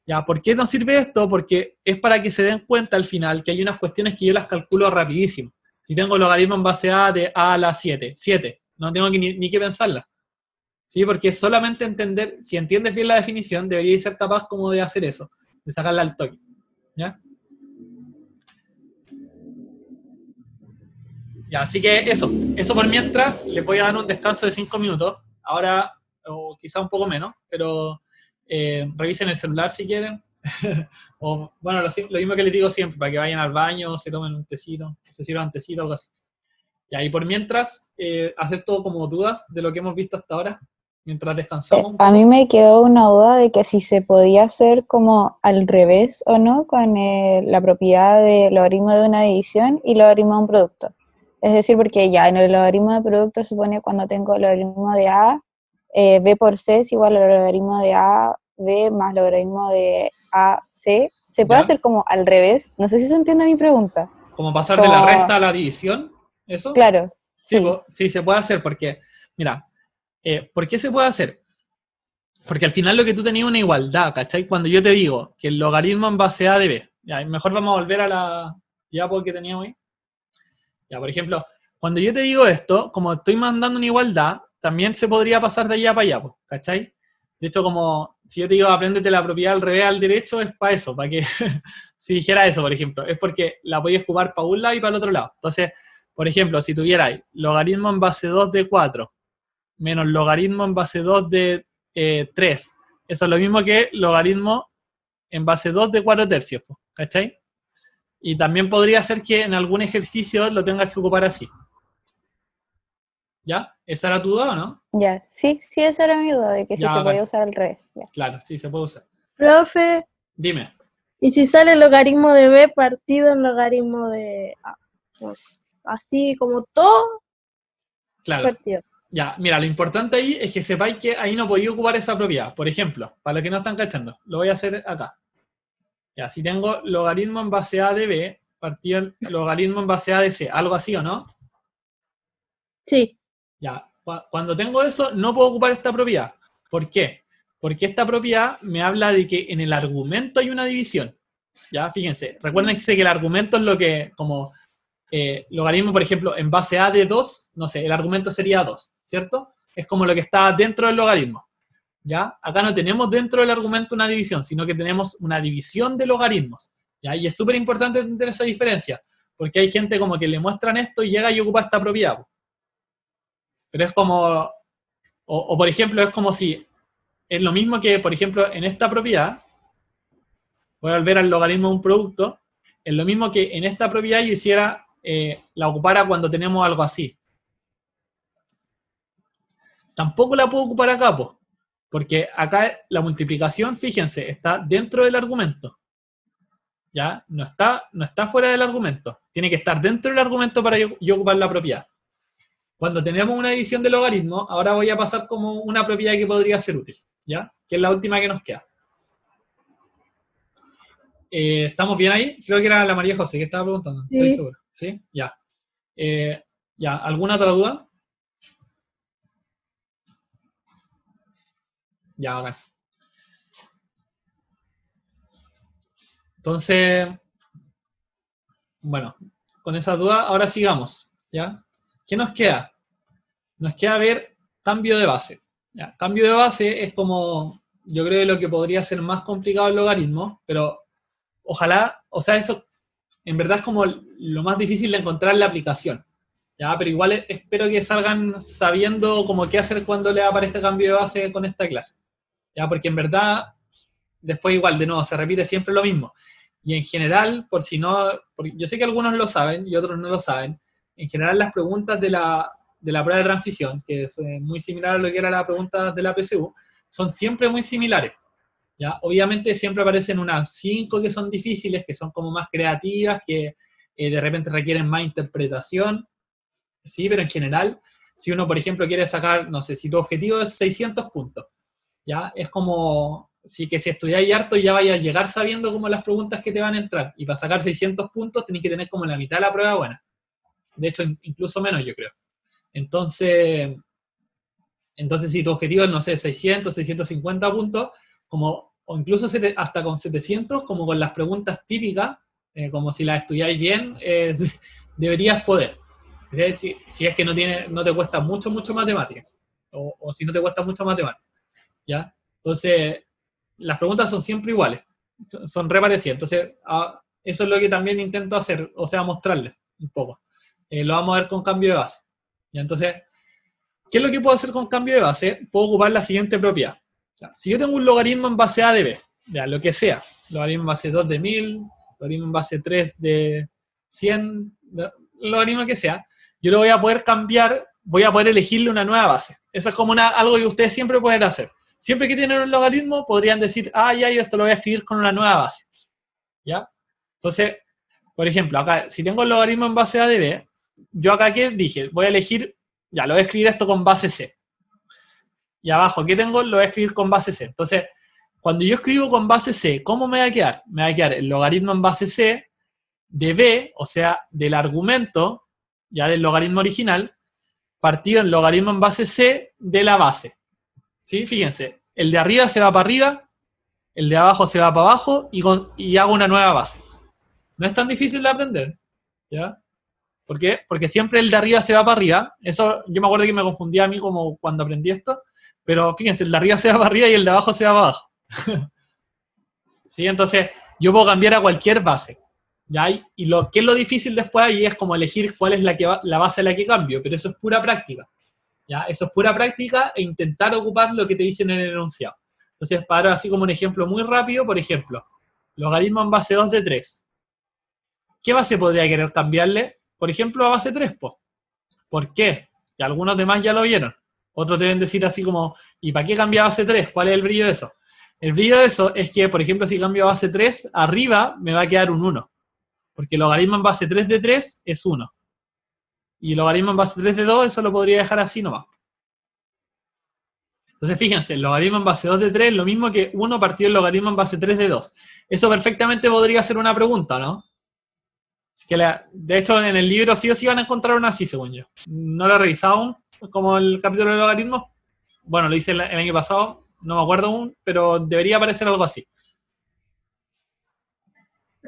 ¿Ya? ¿Por qué nos sirve esto? Porque es para que se den cuenta al final que hay unas cuestiones que yo las calculo rapidísimo. Si tengo logaritmo en base a de a la 7, no tengo ni que pensarla. ¿Sí? Porque solamente entender, si entiendes bien la definición, deberías ser capaz como de hacer eso, de sacarla al toque. ¿Ya? Ya, así que eso por mientras, les voy a dar un descanso de 5 minutos. Ahora, o quizá un poco menos, pero revisen el celular si quieren. O, bueno, lo mismo que les digo siempre, para que vayan al baño, se tomen un tecito, se sirvan un tecito, algo así. Y por mientras, hacer todo como dudas de lo que hemos visto hasta ahora, mientras descansamos.
A mí me quedó una duda de que si se podía hacer como al revés o no con la propiedad de logaritmo de una división y logaritmo de un producto. Es decir, porque ya en el logaritmo de producto se supone cuando tengo el logaritmo de A, B por C es igual al logaritmo de A, B más logaritmo de A, C. ¿Se puede hacer como al revés? No sé si se entiende mi pregunta.
¿Como pasar de la resta a la división? ¿Eso?
Claro.
Sí, se puede hacer porque, mira, ¿por qué se puede hacer? Porque al final lo que tú tenías es una igualdad, ¿cachai? Cuando yo te digo que el logaritmo en base a de B, ya, mejor vamos a volver a la diapo que teníamos ahí. Ya, por ejemplo, cuando yo te digo esto, como estoy mandando una igualdad, también se podría pasar de allá para allá, ¿cachai? De hecho, como si yo te digo, apréndete la propiedad al revés al derecho, es para eso, para que, si dijera eso, por ejemplo, es porque la podías jugar para un lado y para el otro lado. Entonces, por ejemplo, si tuvierais logaritmo en base 2 de 4 menos logaritmo en base 2 de 3, eso es lo mismo que logaritmo en base 2 de 4 tercios, ¿cachai? Y también podría ser que en algún ejercicio lo tengas que ocupar así. ¿Ya? ¿Esa era tu duda o no?
Ya, sí, esa era mi duda, de que si se podía usar al revés. Ya.
Claro, sí se puede usar.
Profe.
Dime.
¿Y si sale el logaritmo de B partido en logaritmo de A? Pues así como todo
claro.
partido.
Ya, mira, lo importante ahí es que sepáis que ahí no podéis ocupar esa propiedad. Por ejemplo, para los que no están cachando, lo voy a hacer acá. Ya, si tengo logaritmo en base a de B, partido en logaritmo en base a de c, algo así, ¿o no?
Sí.
Ya, cuando tengo eso, no puedo ocupar esta propiedad. ¿Por qué? Porque esta propiedad me habla de que en el argumento hay una división. Ya, fíjense, recuerden que el argumento es lo que, como logaritmo, por ejemplo, en base a de 2, no sé, el argumento sería 2, ¿cierto? Es como lo que está dentro del logaritmo. ¿Ya? Acá no tenemos dentro del argumento una división, sino que tenemos una división de logaritmos. ¿Ya? Y es súper importante entender esa diferencia, porque hay gente como que le muestran esto y llega y ocupa esta propiedad. Pero es como, o por ejemplo, es como si, es lo mismo que, por ejemplo, en esta propiedad, voy a volver al logaritmo de un producto, es lo mismo que en esta propiedad yo hiciera, la ocupara cuando tenemos algo así. Tampoco la puedo ocupar acá, po, porque acá la multiplicación, fíjense, está dentro del argumento. ¿Ya? No está fuera del argumento. Tiene que estar dentro del argumento para yo ocupar la propiedad. Cuando tenemos una división de logaritmo, ahora voy a pasar como una propiedad que podría ser útil, ¿ya? Que es la última que nos queda. ¿Estamos bien ahí? Creo que era la María José que estaba preguntando.
Sí.
Estoy seguro. ¿Sí? Ya. Ya. ¿Alguna otra duda? Ya, acá. Entonces, bueno, con esa duda, ahora sigamos, ¿ya? ¿Qué nos queda? Nos queda ver cambio de base. ¿Ya? Cambio de base es como, yo creo, lo que podría ser más complicado el logaritmo, pero ojalá, o sea, eso en verdad es como lo más difícil de encontrar en la aplicación, ¿ya? Pero igual espero que salgan sabiendo como qué hacer cuando les aparezca cambio de base con esta clase, ¿ya? Porque en verdad, después igual, de nuevo, se repite siempre lo mismo. Y en general, por si no, porque yo sé que algunos lo saben y otros no lo saben, en general las preguntas de la prueba de transición, que es muy similar a lo que era la pregunta de la PSU, son siempre muy similares. ¿Ya? Obviamente siempre aparecen unas 5 que son difíciles, que son como más creativas, que de repente requieren más interpretación, ¿sí? Pero en general, si uno, por ejemplo, quiere sacar, no sé, si tu objetivo es 600 puntos, ¿ya? Es como si estudiáis harto ya vayas a llegar sabiendo como las preguntas que te van a entrar, y para sacar 600 puntos tenés que tener como la mitad de la prueba buena. De hecho, incluso menos, yo creo. Entonces si tu objetivo es, no sé, 600, 650 puntos, como, o incluso hasta con 700, como con las preguntas típicas, como si las estudiáis bien, deberías poder. Si es que no te cuesta mucho matemática, o si no te cuesta mucho matemática, ¿ya? Entonces, las preguntas son siempre iguales, son re parecidas. Entonces, eso es lo que también intento hacer, o sea, mostrarles un poco. Lo vamos a ver con cambio de base. ¿Ya? Entonces, ¿qué es lo que puedo hacer con cambio de base? Puedo ocupar la siguiente propiedad. Si yo tengo un logaritmo en base A de B, ya, lo que sea, logaritmo en base 2 de 1000, logaritmo en base 3 de 100, logaritmo que sea, yo lo voy a poder cambiar, voy a poder elegirle una nueva base. Eso es como algo que ustedes siempre pueden hacer. Siempre que tienen un logaritmo, podrían decir, ya, yo esto lo voy a escribir con una nueva base. ¿Ya? Entonces, por ejemplo, acá, si tengo el logaritmo en base A de B, yo acá, ¿qué dije? Voy a elegir, ya, lo voy a escribir esto con base C. Y abajo, ¿qué tengo? Lo voy a escribir con base C. Entonces, cuando yo escribo con base C, ¿cómo me va a quedar? Me va a quedar el logaritmo en base C de B, o sea, del argumento, ya del logaritmo original, partido en logaritmo en base C de la base. ¿Sí? Fíjense, el de arriba se va para arriba, el de abajo se va para abajo y hago una nueva base. No es tan difícil de aprender, ¿ya? ¿Por qué? Porque siempre el de arriba se va para arriba. Eso yo me acuerdo que me confundía a mí como cuando aprendí esto, pero fíjense, el de arriba se va para arriba y el de abajo se va para abajo. ¿Sí? Entonces, yo puedo cambiar a cualquier base. ¿Ya? Y lo que es lo difícil después ahí es como elegir cuál es la base a la que cambio, pero eso es pura práctica. ¿Ya? Eso es pura práctica e intentar ocupar lo que te dicen en el enunciado. Entonces, para así como un ejemplo muy rápido, por ejemplo, logaritmo en base 2 de 3. ¿Qué base podría querer cambiarle? Por ejemplo, a base 3, po. ¿Por qué? Y algunos demás ya lo vieron. Otros deben decir así como, ¿y para qué cambia a base 3? ¿Cuál es el brillo de eso? El brillo de eso es que, por ejemplo, si cambio a base 3, arriba me va a quedar un 1. Porque el logaritmo en base 3 de 3 es 1. Y el logaritmo en base 3 de 2, eso lo podría dejar así nomás. Entonces, fíjense, el logaritmo en base 2 de 3 es lo mismo que 1 partido el logaritmo en base 3 de 2. Eso perfectamente podría ser una pregunta, ¿no? De hecho, en el libro sí o sí van a encontrar una así, según yo. No lo he revisado aún, como el capítulo de logaritmos. Bueno, lo hice el año pasado, no me acuerdo aún, pero debería aparecer algo así.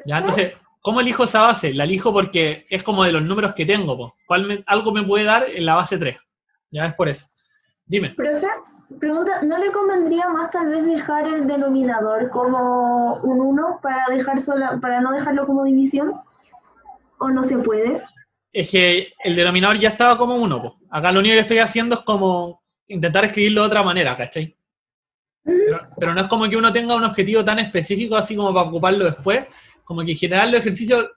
Ya, entonces, ¿cómo elijo esa base? La elijo porque es como de los números que tengo, po. Algo me puede dar en la base 3. Ya es por eso. Dime.
Profe, pregunta, ¿no le convendría más tal vez dejar el denominador como un 1 para no dejarlo como división? ¿O no se puede?
Es que el denominador ya estaba como 1, po. Acá lo único que estoy haciendo es como intentar escribirlo de otra manera, ¿cachai? Pero no es como que uno tenga un objetivo tan específico así como para ocuparlo después, como que en general los ejercicios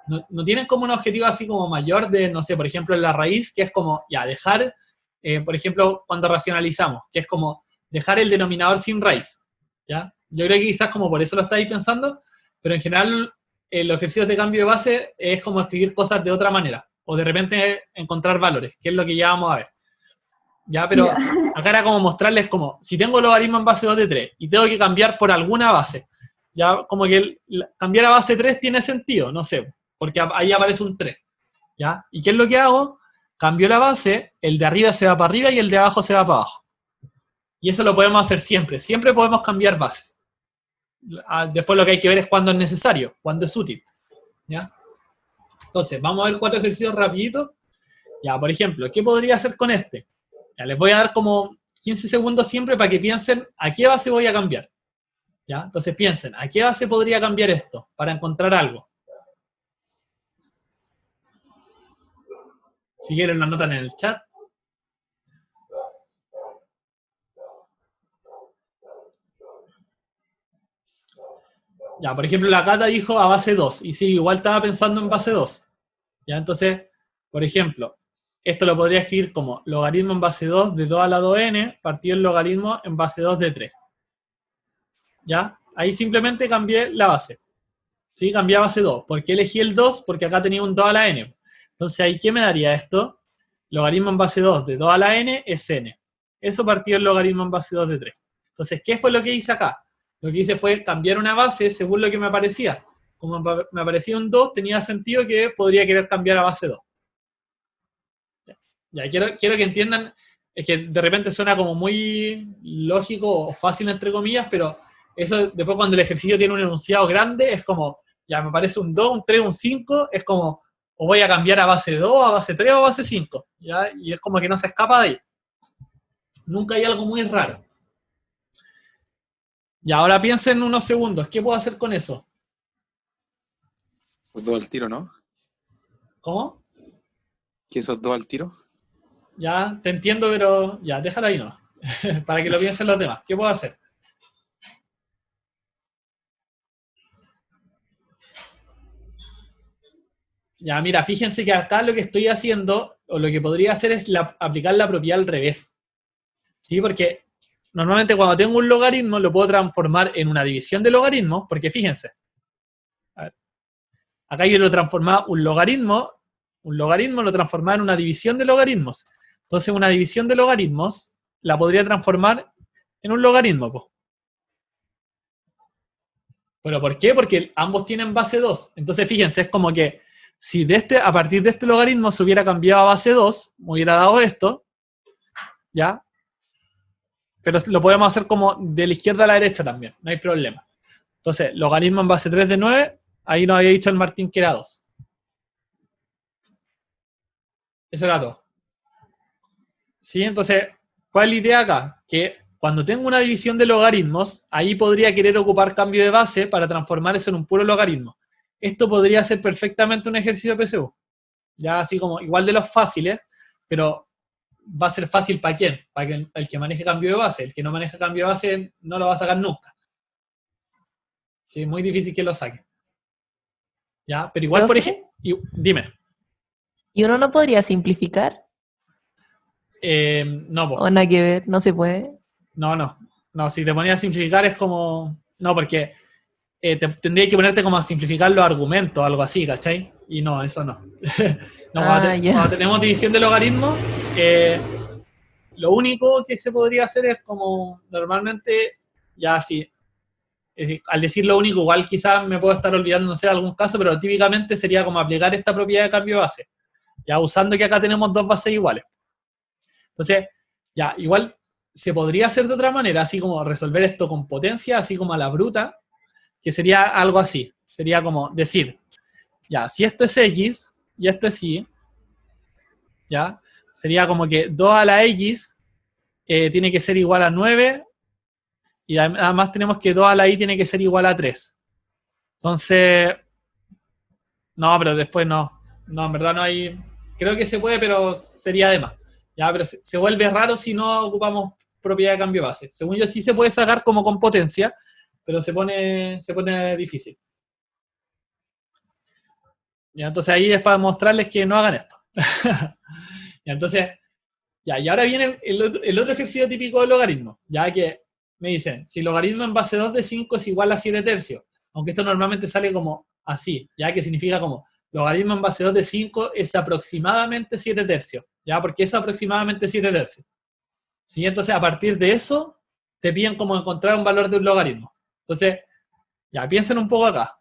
no tienen como un objetivo así como mayor de, no sé, por ejemplo, en la raíz, que es como, ya, dejar, por ejemplo, cuando racionalizamos, que es como dejar el denominador sin raíz, ¿ya? Yo creo que quizás como por eso lo estáis pensando, pero en general los ejercicios de cambio de base es como escribir cosas de otra manera, o de repente encontrar valores, que es lo que ya vamos a ver. Ya, pero acá era como mostrarles como, si tengo logaritmo en base 2 de 3 y tengo que cambiar por alguna base, ya como que cambiar a base 3 tiene sentido, no sé, porque ahí aparece un 3, ¿ya? ¿Y qué es lo que hago? Cambio la base, el de arriba se va para arriba y el de abajo se va para abajo. Y eso lo podemos hacer siempre, siempre podemos cambiar bases. Después lo que hay que ver es cuándo es necesario, cuándo es útil, ¿ya? Entonces, vamos a ver 4 ejercicios rapiditos. Ya, por ejemplo, ¿qué podría hacer con este? Ya, les voy a dar como 15 segundos siempre para que piensen a qué base voy a cambiar. ¿Ya? Entonces piensen, ¿a qué base podría cambiar esto para encontrar algo? Si quieren, lo anotan en el chat. Ya, por ejemplo, la Cata dijo a base 2, y sí, igual estaba pensando en base 2. Ya, entonces, por ejemplo, esto lo podría escribir como logaritmo en base 2 de 2 a la 2n partido el logaritmo en base 2 de 3. ¿Ya? Ahí simplemente cambié la base. ¿Sí? Cambié a base 2. ¿Por qué elegí el 2? Porque acá tenía un 2 a la n. Entonces, ¿ahí qué me daría esto? Logaritmo en base 2 de 2 a la n es n. Eso partido el logaritmo en base 2 de 3. Entonces, ¿qué fue lo que hice acá? Lo que hice fue cambiar una base según lo que me aparecía. Como me aparecía un 2, tenía sentido que podría querer cambiar a base 2. Ya, quiero que entiendan, es que de repente suena como muy lógico o fácil entre comillas, pero eso después cuando el ejercicio tiene un enunciado grande, es como, ya me aparece un 2, un 3, un 5, es como, o voy a cambiar a base 2, a base 3 o a base 5, ¿ya? Y es como que no se escapa de ahí. Nunca hay algo muy raro. Y ahora piensen unos segundos, ¿qué puedo hacer con eso?
Los 2 al tiro, ¿no?
¿Cómo?
¿Qué esos 2 al tiro?
Ya, te entiendo, pero ya, déjalo ahí, ¿no? Para que lo piensen los demás. ¿Qué puedo hacer? Ya, mira, fíjense que acá lo que estoy haciendo, o lo que podría hacer es aplicar la propiedad al revés. ¿Sí? Porque normalmente cuando tengo un logaritmo lo puedo transformar en una división de logaritmos, porque fíjense. A ver, acá yo lo transformaba un logaritmo lo transformaba en una división de logaritmos. Entonces una división de logaritmos la podría transformar en un logaritmo, po. ¿Pero por qué? Porque ambos tienen base 2. Entonces fíjense, es como que si a partir de este logaritmo se hubiera cambiado a base 2, me hubiera dado esto, ¿ya? Pero lo podemos hacer como de la izquierda a la derecha también, no hay problema. Entonces, logaritmo en base 3 de 9, ahí nos había dicho el Martín que era 2. Eso era todo. ¿Sí? Entonces, ¿cuál es la idea acá? Que cuando tengo una división de logaritmos, ahí podría querer ocupar cambio de base para transformar eso en un puro logaritmo. Esto podría ser perfectamente un ejercicio de PSU. Ya así como, igual de los fáciles, pero va a ser fácil ¿para quién? Para el que maneje cambio de base. El que no maneja cambio de base no lo va a sacar nunca. Sí, es muy difícil que lo saque. ¿Ya? Pero igual, por ejemplo, dime.
¿Y uno no podría simplificar?
No,
¿O nada que ver? ¿No se puede?
No, si te ponías a simplificar es como... No, porque tendría que ponerte como a simplificar los argumentos, algo así, ¿cachai? Y no, eso no. Cuando tenemos división de logaritmos, lo único que se podría hacer es como normalmente, ya así, al decir lo único, igual quizás me puedo estar olvidando, no sé, de algún caso, pero típicamente sería como aplicar esta propiedad de cambio de base, ya usando que acá tenemos dos bases iguales. Entonces, ya, igual se podría hacer de otra manera, así como resolver esto con potencia, así como a la bruta, que sería algo así. Sería como decir, ya, si esto es X y esto es Y, ya, sería como que 2 a la X tiene que ser igual a 9, y además tenemos que 2 a la Y tiene que ser igual a 3. Entonces, no, pero después no. No, en verdad no hay... Creo que se puede, pero sería de más. Ya, pero se vuelve raro si no ocupamos propiedad de cambio de base. Según yo sí se puede sacar como con potencia, pero se pone difícil. Ya, entonces ahí es para mostrarles que no hagan esto. Ya, entonces, ya, y ahora viene el otro ejercicio típico del logaritmo, ya que me dicen, si logaritmo en base 2 de 5 es igual a 7 tercios, aunque esto normalmente sale como así, ya que significa como logaritmo en base 2 de 5 es aproximadamente 7 tercios, ya, porque es aproximadamente 7 tercios. ¿Sí? Entonces, a partir de eso, te piden como encontrar un valor de un logaritmo. Entonces, ya, piensen un poco acá.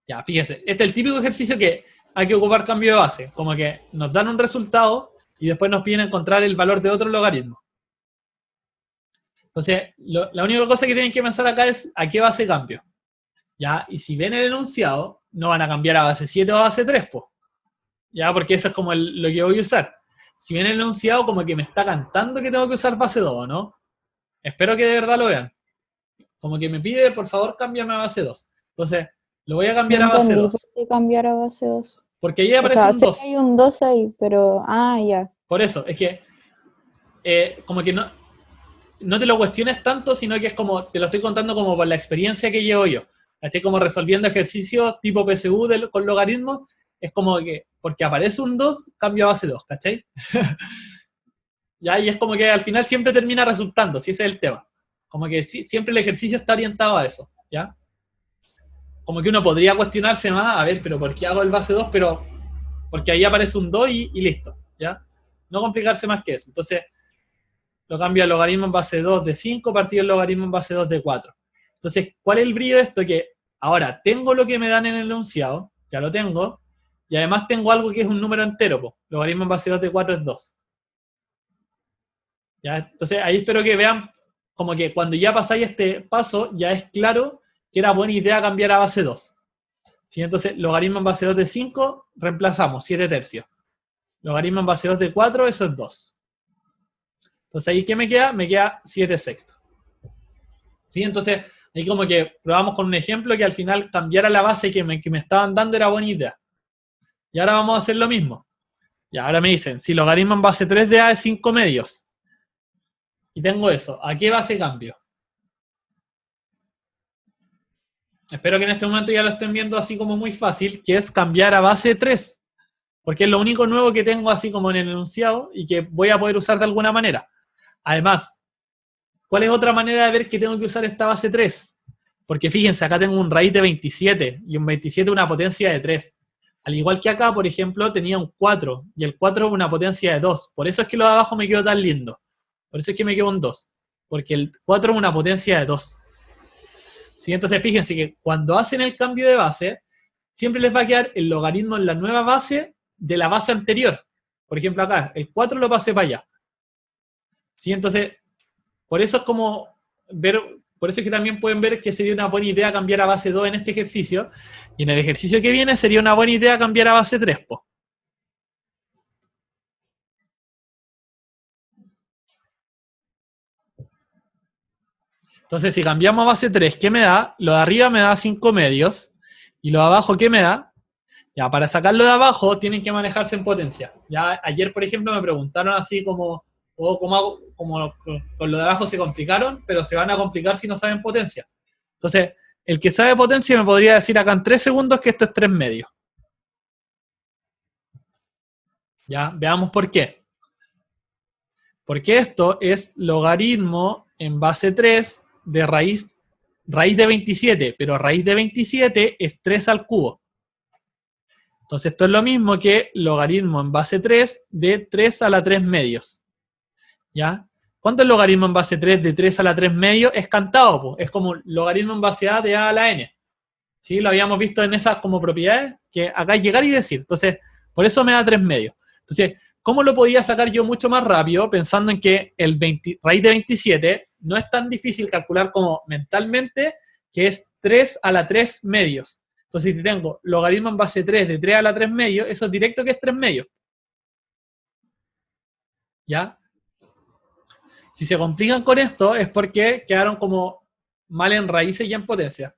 Ya, fíjense, este es el típico ejercicio que hay que ocupar cambio de base, como que nos dan un resultado y después nos piden encontrar el valor de otro logaritmo. Entonces, la única cosa que tienen que pensar acá es a qué base cambio. ¿Ya? Y si ven el enunciado, no van a cambiar a base 7 o a base 3, po. ¿Ya? Porque eso es como lo que voy a usar. Si ven el enunciado, como que me está cantando que tengo que usar base 2, ¿no? Espero que de verdad lo vean. Como que me pide, por favor, cámbiame a base 2. Entonces, lo voy a cambiar
No
a base
entendí
2.
por qué cambiar a base 2.
Porque ahí
O
aparece
sea,
un
sé
2.
que hay un 2 ahí, pero... Ah, ya.
Por eso, es que como que no te lo cuestiones tanto, sino que es como, te lo estoy contando como por la experiencia que llevo yo. ¿Cachai? Como resolviendo ejercicios tipo PSU con logaritmos, es como que, porque aparece un 2, cambio a base 2, ¿cachai? ¿Ya? Y es como que al final siempre termina resultando, si ese es el tema. Como que siempre el ejercicio está orientado a eso, ¿ya? Como que uno podría cuestionarse más, a ver, pero ¿por qué hago el base 2? Pero porque ahí aparece un 2 y listo, ¿ya? No complicarse más que eso. Entonces, lo cambio al logaritmo en base 2 de 5 partido el logaritmo en base 2 de 4. Entonces, ¿cuál es el brillo de esto? Que ahora tengo lo que me dan en el enunciado, ya lo tengo, y además tengo algo que es un número entero, po. Logaritmo en base 2 de 4 es 2. ¿Ya? Entonces, ahí espero que vean como que cuando ya pasáis este paso, ya es claro que era buena idea cambiar a base 2. ¿Sí? Entonces, logaritmo en base 2 de 5, reemplazamos 7 tercios. Logaritmo en base 2 de 4, eso es 2. Entonces, ¿ahí qué me queda? Me queda 7 sextos. ¿Sí? Entonces, ahí como que probamos con un ejemplo que al final cambiar a la base que me estaban dando era buena idea. Y ahora vamos a hacer lo mismo. Y ahora me dicen, si logaritmo en base 3 de A es 5 medios. Y tengo eso. ¿A qué base cambio? Espero que en este momento ya lo estén viendo así como muy fácil, que es cambiar a base 3. Porque es lo único nuevo que tengo así como en el enunciado y que voy a poder usar de alguna manera. Además, ¿cuál es otra manera de ver que tengo que usar esta base 3? Porque fíjense, acá tengo un raíz de 27 y un 27 una potencia de 3. Al igual que acá, por ejemplo, tenía un 4 y el 4 una potencia de 2. Por eso es que lo de abajo me quedó tan lindo. Por eso es que me quedó un 2. Porque el 4 es una potencia de 2. ¿Sí? Entonces fíjense que cuando hacen el cambio de base, siempre les va a quedar el logaritmo en la nueva base de la base anterior. Por ejemplo acá, el 4 lo pasé para allá. ¿Sí? Entonces, por eso es como ver, por eso es que también pueden ver que sería una buena idea cambiar a base 2 en este ejercicio, y en el ejercicio que viene sería una buena idea cambiar a base 3, po. Entonces, si cambiamos a base 3, ¿qué me da? Lo de arriba me da 5 medios, y lo de abajo, ¿qué me da? Ya, para sacarlo de abajo, tienen que manejarse en potencia. Ya, ayer, por ejemplo, me preguntaron así como con lo de abajo se complicaron, pero se van a complicar si no saben potencia. Entonces, el que sabe potencia me podría decir acá en 3 segundos que esto es 3 medios. Ya, veamos por qué. Porque esto es logaritmo en base 3 de raíz de 27, pero raíz de 27 es 3 al cubo. Entonces esto es lo mismo que logaritmo en base 3 de 3 a la 3 medios. ¿Ya? ¿Cuánto es logaritmo en base 3 de 3 a la 3 medio? Es cantado, po. Es como logaritmo en base a de a la n. ¿Sí? Lo habíamos visto en esas como propiedades, que acá es llegar y decir. Entonces, por eso me da 3 medios. Entonces, ¿cómo lo podía sacar yo mucho más rápido? Pensando en que el raíz de 27 no es tan difícil calcular como mentalmente, que es 3 a la 3 medios. Entonces, si tengo logaritmo en base 3 de 3 a la 3 medios, eso es directo que es 3 medios. ¿Ya? Si se complican con esto es porque quedaron como mal en raíces y en potencia.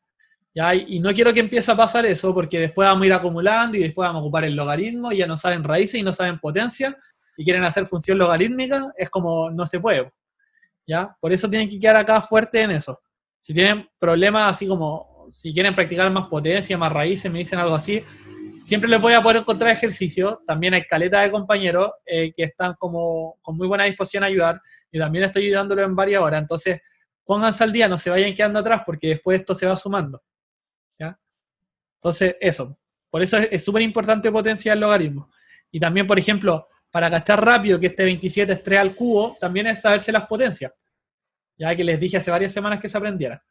¿Ya? Y no quiero que empiece a pasar eso porque después vamos a ir acumulando y después vamos a ocupar el logaritmo y ya no saben raíces y no saben potencia y quieren hacer función logarítmica, es como no se puede. ¿Ya? Por eso tienen que quedar acá fuertes en eso. Si tienen problemas así como, si quieren practicar más potencia, más raíces, me dicen algo así, siempre les voy a poder encontrar ejercicios. También hay caleta de compañeros que están como con muy buena disposición a ayudar y también estoy ayudándolo en varias horas. Entonces, pónganse al día, no se vayan quedando atrás porque después esto se va sumando. ¿Ya? Entonces, eso. Por eso es súper importante potenciar el logaritmo. Y también, por ejemplo, para cachar rápido que este 27 es 3 al cubo, también es saberse las potencias. Ya que les dije hace varias semanas que se aprendieran.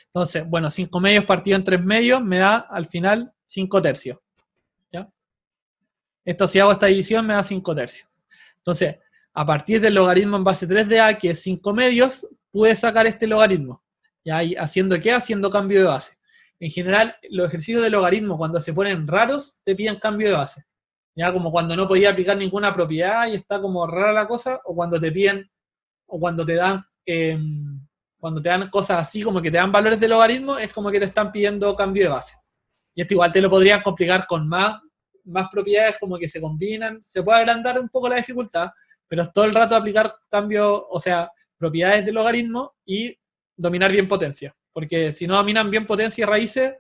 Entonces, bueno, 5 medios partido en 3 medios me da al final 5 tercios. ¿Ya? Esto, si hago esta división, me da 5 tercios. Entonces, a partir del logaritmo en base 3 de a, que es 5 medios, pude sacar este logaritmo. ¿Ya? Y ¿haciendo qué? Haciendo cambio de base. En general, los ejercicios de logaritmo, cuando se ponen raros, te piden cambio de base. ¿Ya? Como cuando no podía aplicar ninguna propiedad y está como rara la cosa, o cuando te piden, o cuando te dan cosas así, como que te dan valores de logaritmo, es como que te están pidiendo cambio de base. Y esto igual te lo podrían complicar con más propiedades, como que se combinan, se puede agrandar un poco la dificultad, pero es todo el rato aplicar cambios, o sea, propiedades de logaritmo y dominar bien potencia. Porque si no dominan bien potencia y raíces,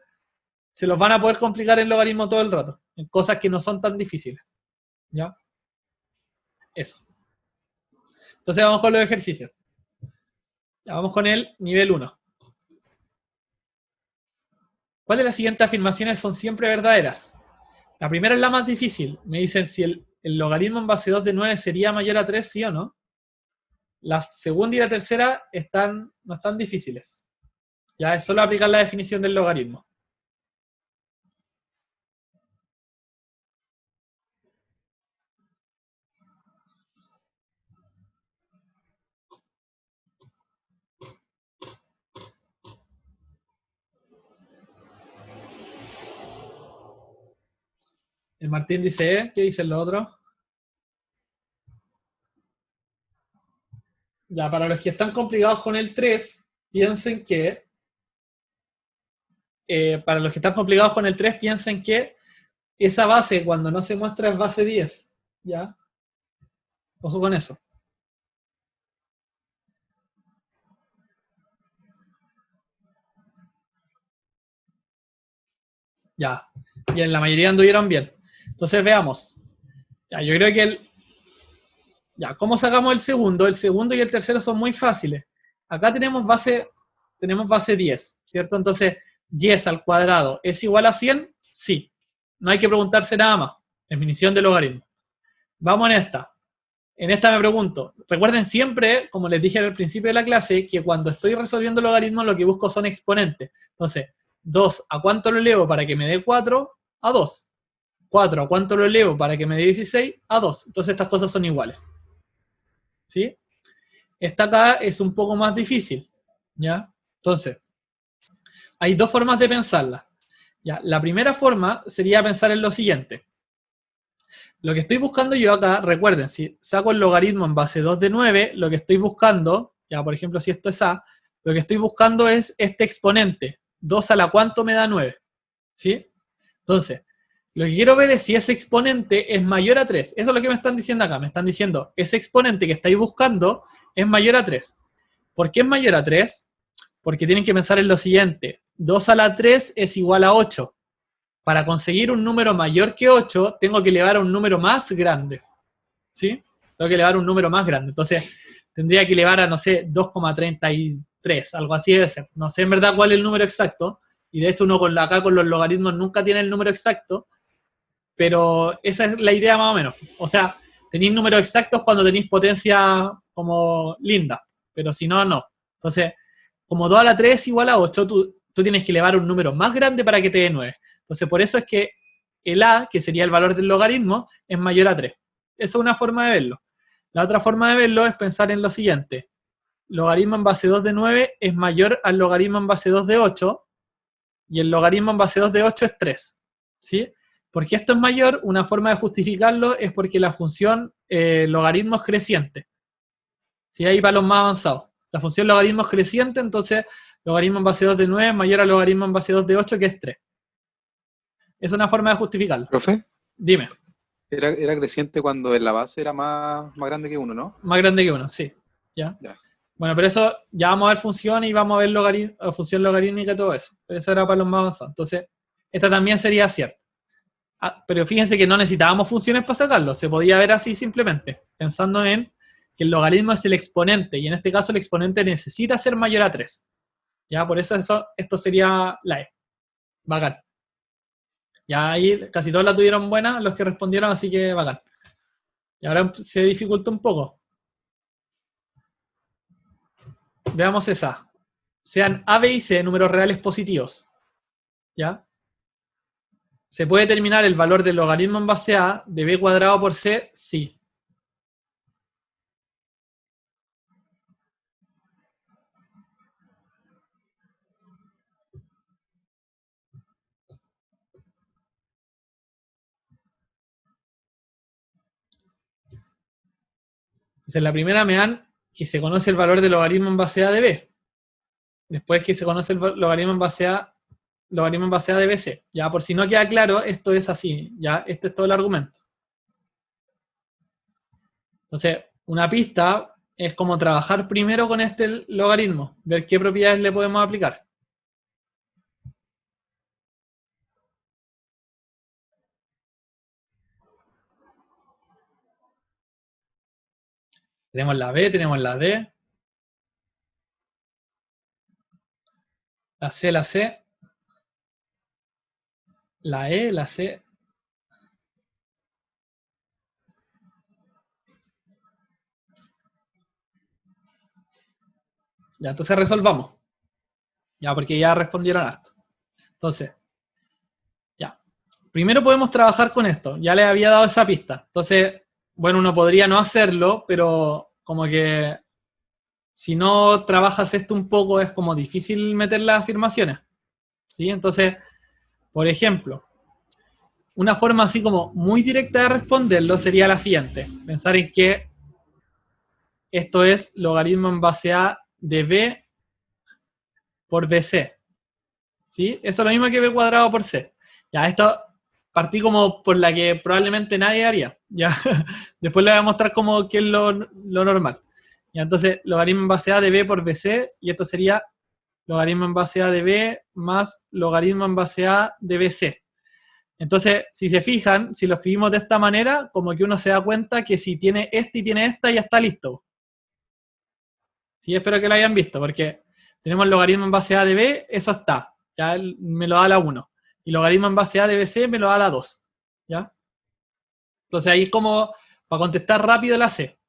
se los van a poder complicar en logaritmo todo el rato, en cosas que no son tan difíciles. ¿Ya? Eso. Entonces vamos con los ejercicios. Ya vamos con el nivel 1. ¿Cuál de las siguientes afirmaciones son siempre verdaderas? La primera es la más difícil. Me dicen si el logaritmo en base 2 de 9 sería mayor a 3, ¿sí o no? La segunda y la tercera no están difíciles. Ya es solo aplicar la definición del logaritmo. El Martín dice E, ¿qué dice el otro? Ya, para los que están complicados con el 3, piensen que esa base cuando no se muestra es base 10. ¿Ya? Ojo con eso. Ya. Bien, la mayoría anduvieron bien. Entonces veamos. Ya, yo creo que ya, ¿cómo sacamos el segundo? El segundo y el tercero son muy fáciles. Acá tenemos base 10, ¿cierto? Entonces, 10 al cuadrado ¿es igual a 100? Sí. No hay que preguntarse nada más. Definición de logaritmo. Vamos en esta. En esta me pregunto. Recuerden siempre, como les dije al principio de la clase, que cuando estoy resolviendo logaritmos lo que busco son exponentes. Entonces, 2, ¿a cuánto lo elevo para que me dé 4? A 2. 4, ¿a cuánto lo elevo para que me dé 16? A 2. Entonces estas cosas son iguales. ¿Sí? Esta acá es un poco más difícil. ¿Ya? Entonces, hay dos formas de pensarla. ¿Ya? La primera forma sería pensar en lo siguiente. Lo que estoy buscando yo acá, recuerden, si saco el logaritmo en base 2 de 9, lo que estoy buscando, ya por ejemplo si esto es A, lo que estoy buscando es este exponente. 2 a la cuánto me da 9. ¿Sí? Entonces, lo que quiero ver es si ese exponente es mayor a 3. Eso es lo que me están diciendo acá. Me están diciendo, ese exponente que estáis buscando es mayor a 3. ¿Por qué es mayor a 3? Porque tienen que pensar en lo siguiente. 2 a la 3 es igual a 8. Para conseguir un número mayor que 8, tengo que elevar a un número más grande. ¿Sí? Tengo que elevar a un número más grande. Entonces, tendría que elevar a, no sé, 2,33, algo así debe ser. No sé en verdad cuál es el número exacto. Y de hecho uno acá con los logaritmos nunca tiene el número exacto. Pero esa es la idea más o menos. O sea, tenéis números exactos cuando tenéis potencia como linda, pero si no, no. Entonces, como 2 a la 3 es igual a 8, tú tienes que elevar un número más grande para que te dé 9. Entonces, por eso es que el a, que sería el valor del logaritmo, es mayor a 3. Esa es una forma de verlo. La otra forma de verlo es pensar en lo siguiente. Logaritmo en base 2 de 9 es mayor al logaritmo en base 2 de 8, y el logaritmo en base 2 de 8 es 3. ¿Sí? Porque esto es mayor, una forma de justificarlo es porque la función logaritmo es creciente. ¿Sí? Ahí para los más avanzados. La función logaritmo es creciente, entonces logaritmo en base 2 de 9 es mayor al logaritmo en base 2 de 8, que es 3. Es una forma de justificarlo.
¿Profe?
Dime.
Era creciente cuando en la base era más grande que 1, ¿no?
Más grande que 1, sí. ¿Ya?
Ya.
Bueno, pero eso ya vamos a ver funciones y vamos a ver función logarítmica y todo eso. Pero eso era para los más avanzados. Entonces, esta también sería cierta. Pero fíjense que no necesitábamos funciones para sacarlo. Se podía ver así simplemente, pensando en que el logaritmo es el exponente, y en este caso el exponente necesita ser mayor a 3. ¿Ya? Por eso esto sería la E. Bacán. Ya ahí casi todos la tuvieron buena, los que respondieron, así que bacán. Y ahora se dificulta un poco. Veamos esa. Sean A, B y C números reales positivos. ¿Ya? ¿Se puede determinar el valor del logaritmo en base A de B cuadrado por C? Sí. Entonces, en la primera me dan que se conoce el valor del logaritmo en base A de B. Después que se conoce el logaritmo en base A de BC. Ya, por si no queda claro, esto es así. Ya, este es todo el argumento. Entonces, una pista es como trabajar primero con este logaritmo, ver qué propiedades le podemos aplicar. Tenemos la B, tenemos la D, la C, la E, la C. Ya, entonces resolvamos. Ya, porque ya respondieron harto. Entonces, ya. Primero podemos trabajar con esto. Ya les había dado esa pista. Entonces, bueno, uno podría no hacerlo, pero como que si no trabajas esto un poco es como difícil meter las afirmaciones. ¿Sí? Entonces, por ejemplo, una forma así como muy directa de responderlo sería la siguiente. Pensar en que esto es logaritmo en base A de B por BC. ¿Sí? Eso es lo mismo que B cuadrado por C. Ya, esto partí como por la que probablemente nadie haría. Ya, después les voy a mostrar como qué es lo normal. Ya, entonces, logaritmo en base A de B por BC, y esto sería logaritmo en base A de B más logaritmo en base A de BC. Entonces, si se fijan, si lo escribimos de esta manera, como que uno se da cuenta que si tiene este y tiene esta, ya está listo. Sí, espero que lo hayan visto, porque tenemos logaritmo en base A de B, eso está. Ya me lo da la 1. Y logaritmo en base A de BC me lo da la 2. ¿Ya? Entonces ahí es como para contestar rápido la C.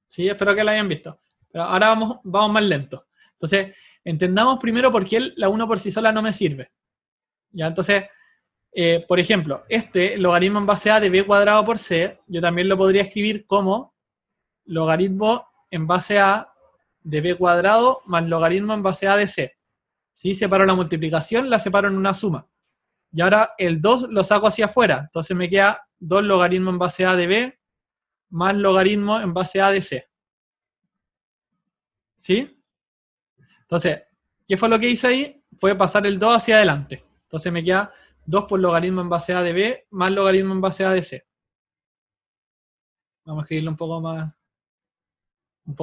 Sí, espero que la hayan visto. Pero ahora vamos más lento. Entonces, entendamos primero por qué la 1 por sí sola no me sirve. ¿Ya? Entonces, por ejemplo, este logaritmo en base A de B cuadrado por C, yo también lo podría escribir como logaritmo en base A de B cuadrado más logaritmo en base A de C. ¿Sí? Separo la multiplicación, la separo en una suma. Y ahora el 2 lo saco hacia afuera. Entonces me queda 2 logaritmo en base A de B más logaritmo en base A de C. ¿Sí? Entonces, ¿qué fue lo que hice ahí? Fue pasar el 2 hacia adelante. Entonces me queda 2 por logaritmo en base A de B más logaritmo en base A de C. Vamos a escribirlo un poco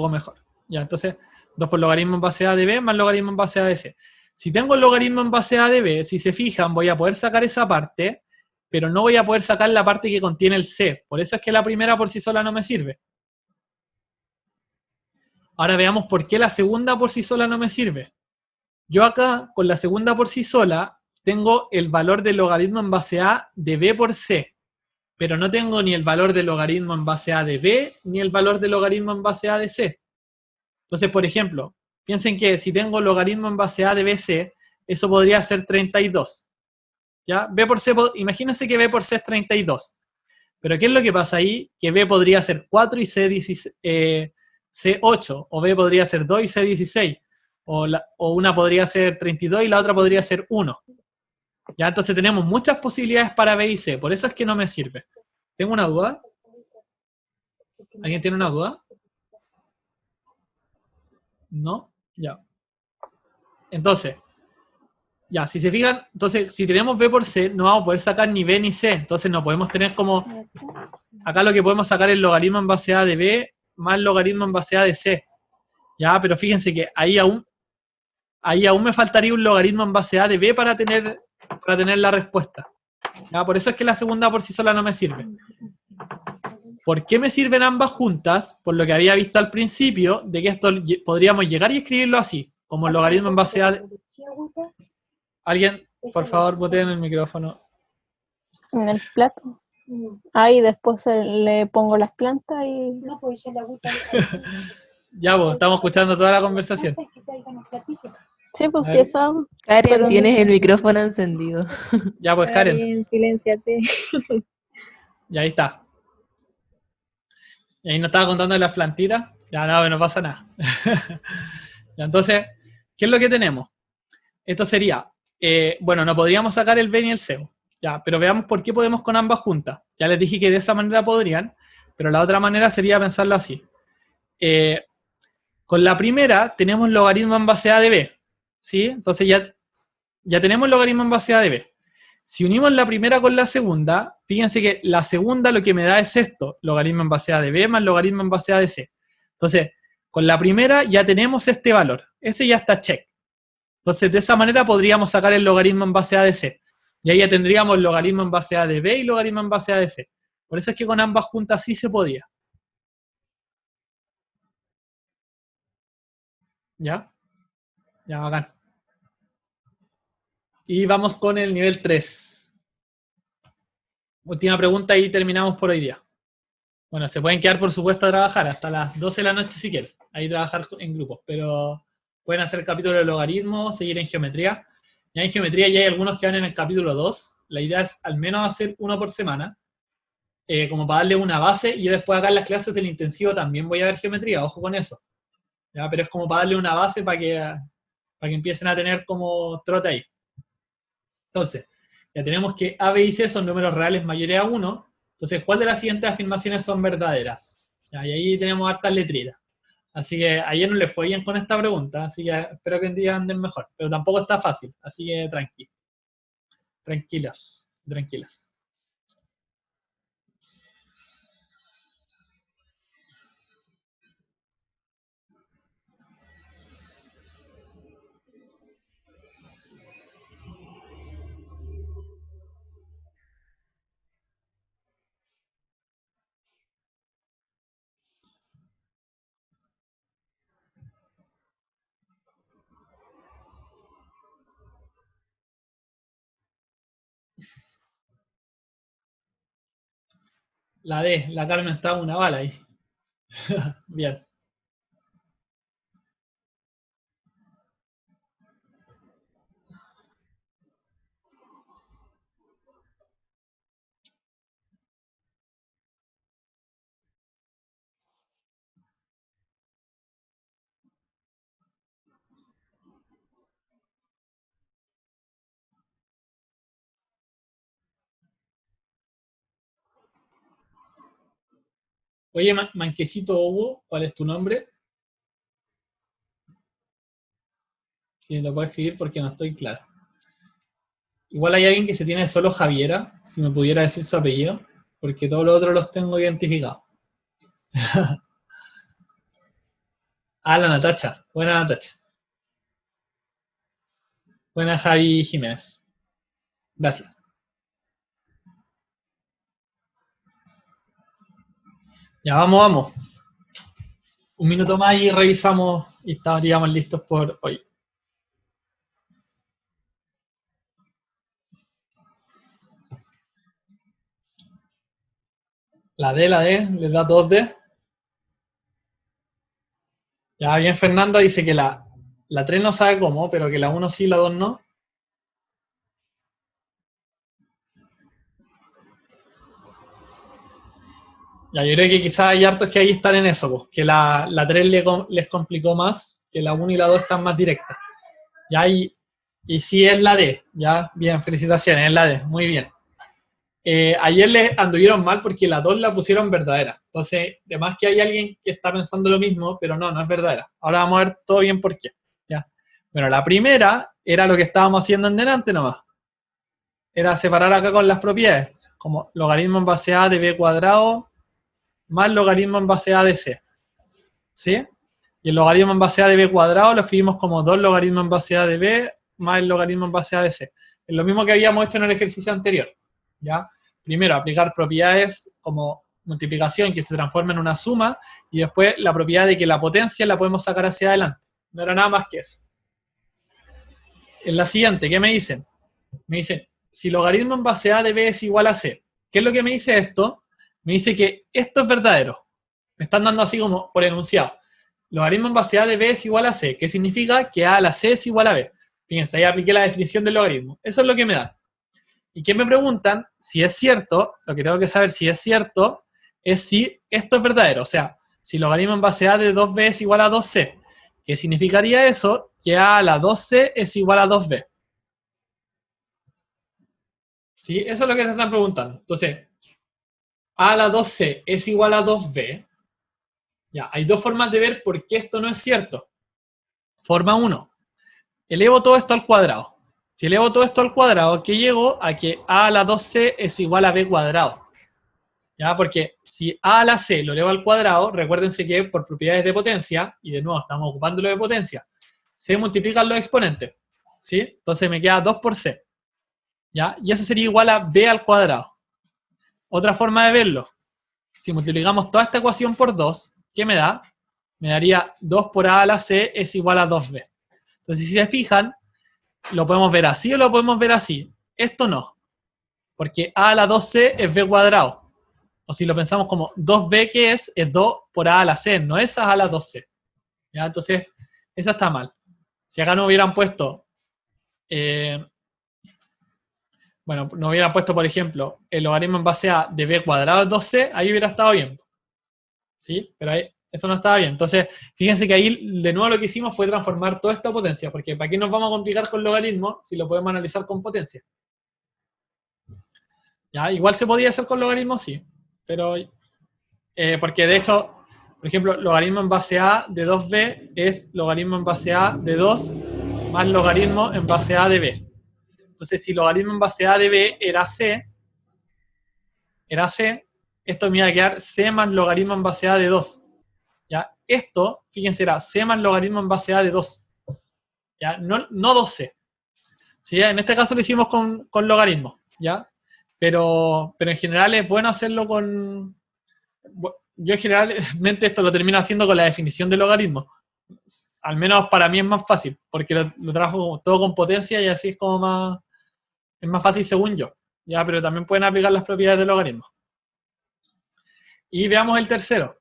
mejor. Ya, entonces, 2 por logaritmo en base A de B más logaritmo en base A de C. Si tengo el logaritmo en base A de B, si se fijan, voy a poder sacar esa parte, pero no voy a poder sacar la parte que contiene el C. Por eso es que la primera por sí sola no me sirve. Ahora veamos por qué la segunda por sí sola no me sirve. Yo acá, con la segunda por sí sola, tengo el valor del logaritmo en base A de B por C. pero no tengo ni el valor del logaritmo en base a de b, ni el valor del logaritmo en base a de c. Entonces, por ejemplo, piensen que si tengo logaritmo en base a de bc, eso podría ser 32. ¿Ya? B por C, imagínense que B por C es 32. Pero ¿qué es lo que pasa ahí? Que B podría ser 4 y C 8, o B podría ser 2 y C 16, o una podría ser 32 y la otra podría ser 1. ¿Ya? Entonces tenemos muchas posibilidades para B y C, por eso es que no me sirve. ¿Tengo una duda? ¿Alguien tiene una duda? ¿No? Ya. Entonces, ya, si se fijan, entonces si tenemos B por C, no vamos a poder sacar ni B ni C, entonces no podemos tener como, acá lo que podemos sacar es el logaritmo en base a de B más logaritmo en base a de C. Ya, pero fíjense que ahí aún me faltaría un logaritmo en base a de B para tener la respuesta. ¿Ya? Por eso es que la segunda por sí sola no me sirve. ¿Por qué me sirven ambas juntas? Por lo que había visto al principio, de que esto podríamos llegar y escribirlo así, como el logaritmo en base a de... Alguien, por favor, bote en el micrófono.
En el plato. Ahí después le pongo las plantas y...
Ya, pues, estamos escuchando toda la conversación.
Sí, pues
A
sí,
ver.
eso.
Karen,
Pero-
tienes el micrófono encendido.
Ya, pues, Karen.
Bien, silénciate.
Y ahí está. Y ahí nos estaba contando de las plantitas. Ya, no pasa nada. Ya, entonces, ¿qué es lo que tenemos? Esto sería, bueno, no podríamos sacar el B ni el C. Ya, pero veamos por qué podemos con ambas juntas. Ya les dije que de esa manera podrían, pero la otra manera sería pensarlo así. Con la primera tenemos logaritmo en base a de B. ¿Sí? Entonces ya tenemos logaritmo en base a de B. Si unimos la primera con la segunda, fíjense que la segunda lo que me da es esto, logaritmo en base a de B más logaritmo en base a de C. Entonces, con la primera ya tenemos este valor. Ese ya está check. Entonces, de esa manera podríamos sacar el logaritmo en base a de C. Y ahí ya tendríamos logaritmo en base a de B y logaritmo en base a de C. Por eso es que con ambas juntas sí se podía. ¿Ya? Ya, bacán. Y vamos con el nivel 3. Última pregunta y terminamos por hoy día. Bueno, se pueden quedar, por supuesto, a trabajar hasta las 12 de la noche si quieren. Ahí trabajar en grupos, pero pueden hacer capítulo de logaritmo, seguir en geometría. Ya en geometría ya hay algunos que van en el capítulo 2. La idea es al menos hacer uno por semana, como para darle una base, y yo después acá en las clases del intensivo también voy a ver geometría, ojo con eso. ¿Ya? Pero es como para darle una base para que empiecen a tener como trote ahí. Entonces, ya tenemos que A, B y C son números reales mayores a 1. Entonces, ¿cuál de las siguientes afirmaciones son verdaderas? Ya, y ahí tenemos hartas letritas. Así que ayer no les fue bien con esta pregunta, así que espero que en día anden mejor. Pero tampoco está fácil, así que tranquilos, tranquilas. La D, la Carmen está una bala ahí. Bien. Oye, Manquecito Hugo, ¿cuál es tu nombre? Si lo puedo escribir porque no estoy claro. Igual hay alguien que se tiene solo Javiera, si me pudiera decir su apellido, porque todos los otros los tengo identificados. Ah, la Natacha. Buena Natacha. Buena Javi Jiménez. Gracias. Ya, vamos. Un minuto más y revisamos y estaríamos listos por hoy. La D, les da 2D. Ya bien, Fernanda dice que la 3 no sabe cómo, pero que la 1 sí, la 2 no. Ya, yo creo que quizás hay hartos que ahí están en eso, pues, que la 3 les complicó más, que la 1 y la 2 están más directas. Ya, y sí es la D, ya, bien, felicitaciones, es la D, muy bien. Ayer les anduvieron mal porque la 2 la pusieron verdadera. Entonces, además que hay alguien que está pensando lo mismo, pero no es verdadera. Ahora vamos a ver todo bien por qué. ¿Ya? Bueno, la primera era lo que estábamos haciendo en delante nomás. Era separar acá con las propiedades, como logaritmo en base a de b cuadrado más logaritmo en base a de c. ¿Sí? Y el logaritmo en base a de b cuadrado lo escribimos como 2 logaritmo en base a de b más el logaritmo en base a de c. Es lo mismo que habíamos hecho en el ejercicio anterior. ¿Ya? Primero, aplicar propiedades como multiplicación que se transforma en una suma, y después la propiedad de que la potencia la podemos sacar hacia adelante. No era nada más que eso. En la siguiente, ¿qué me dicen? Me dicen, si logaritmo en base a de b es igual a c. ¿Qué es lo que me dice esto? Me dice que esto es verdadero. Me están dando así como por enunciado. Logaritmo en base a de b es igual a c, que significa que a a la c es igual a b. Fíjense, ahí apliqué la definición del logaritmo. Eso es lo que me dan. Y que me preguntan si es cierto, lo que tengo que saber si es cierto, es si esto es verdadero. O sea, si logaritmo en base a de 2b es igual a 2c. ¿Qué significaría eso? Que a la 2c es igual a 2b. ¿Sí? Eso es lo que te están preguntando. Entonces, a la 2c es igual a 2b. Ya, hay dos formas de ver por qué esto no es cierto. Forma 1. Elevo todo esto al cuadrado. Si elevo todo esto al cuadrado, ¿qué llego? A que a la 2c es igual a b cuadrado. ¿Ya? Porque si a a la c lo elevo al cuadrado, recuérdense que por propiedades de potencia, y de nuevo estamos ocupándolo de potencia, se multiplican los exponentes. ¿Sí? Entonces me queda 2 por c. ¿Ya? Y eso sería igual a b al cuadrado. Otra forma de verlo, si multiplicamos toda esta ecuación por 2, ¿qué me da? Me daría 2 por a la c es igual a 2b. Entonces, si se fijan, ¿lo podemos ver así o lo podemos ver así? Esto no, porque a a la 2c es b cuadrado. O si lo pensamos como 2b, ¿qué es? Es 2 por a la c, no es a la 2c. ¿Ya? Entonces, esa está mal. Si acá no hubieran puesto, no hubieran puesto, por ejemplo, el logaritmo en base a de b cuadrado es 2c, ahí hubiera estado bien. ¿Sí? Pero ahí eso no estaba bien. Entonces, fíjense que ahí de nuevo lo que hicimos fue transformar toda esta potencia, porque ¿para qué nos vamos a complicar con logaritmos si lo podemos analizar con potencia? ¿Ya? Igual se podía hacer con logaritmos, sí, pero porque de hecho, por ejemplo, logaritmo en base a de 2b es logaritmo en base a de 2 más logaritmo en base a de b. Entonces, si logaritmo en base a de b era c, esto me iba a quedar c más logaritmo en base a de 2. ¿Ya? Esto, fíjense, era c más logaritmo en base a de 2. ¿Ya? No 2c. ¿Sí? En este caso lo hicimos con logaritmo, ¿ya? Pero en general es bueno hacerlo con... Yo generalmente esto lo termino haciendo con la definición de logaritmo. Al menos para mí es más fácil, porque lo trabajo todo con potencia y así es como más... Es más fácil según yo. ¿Ya? Pero también pueden aplicar las propiedades del logaritmo. Y veamos el tercero.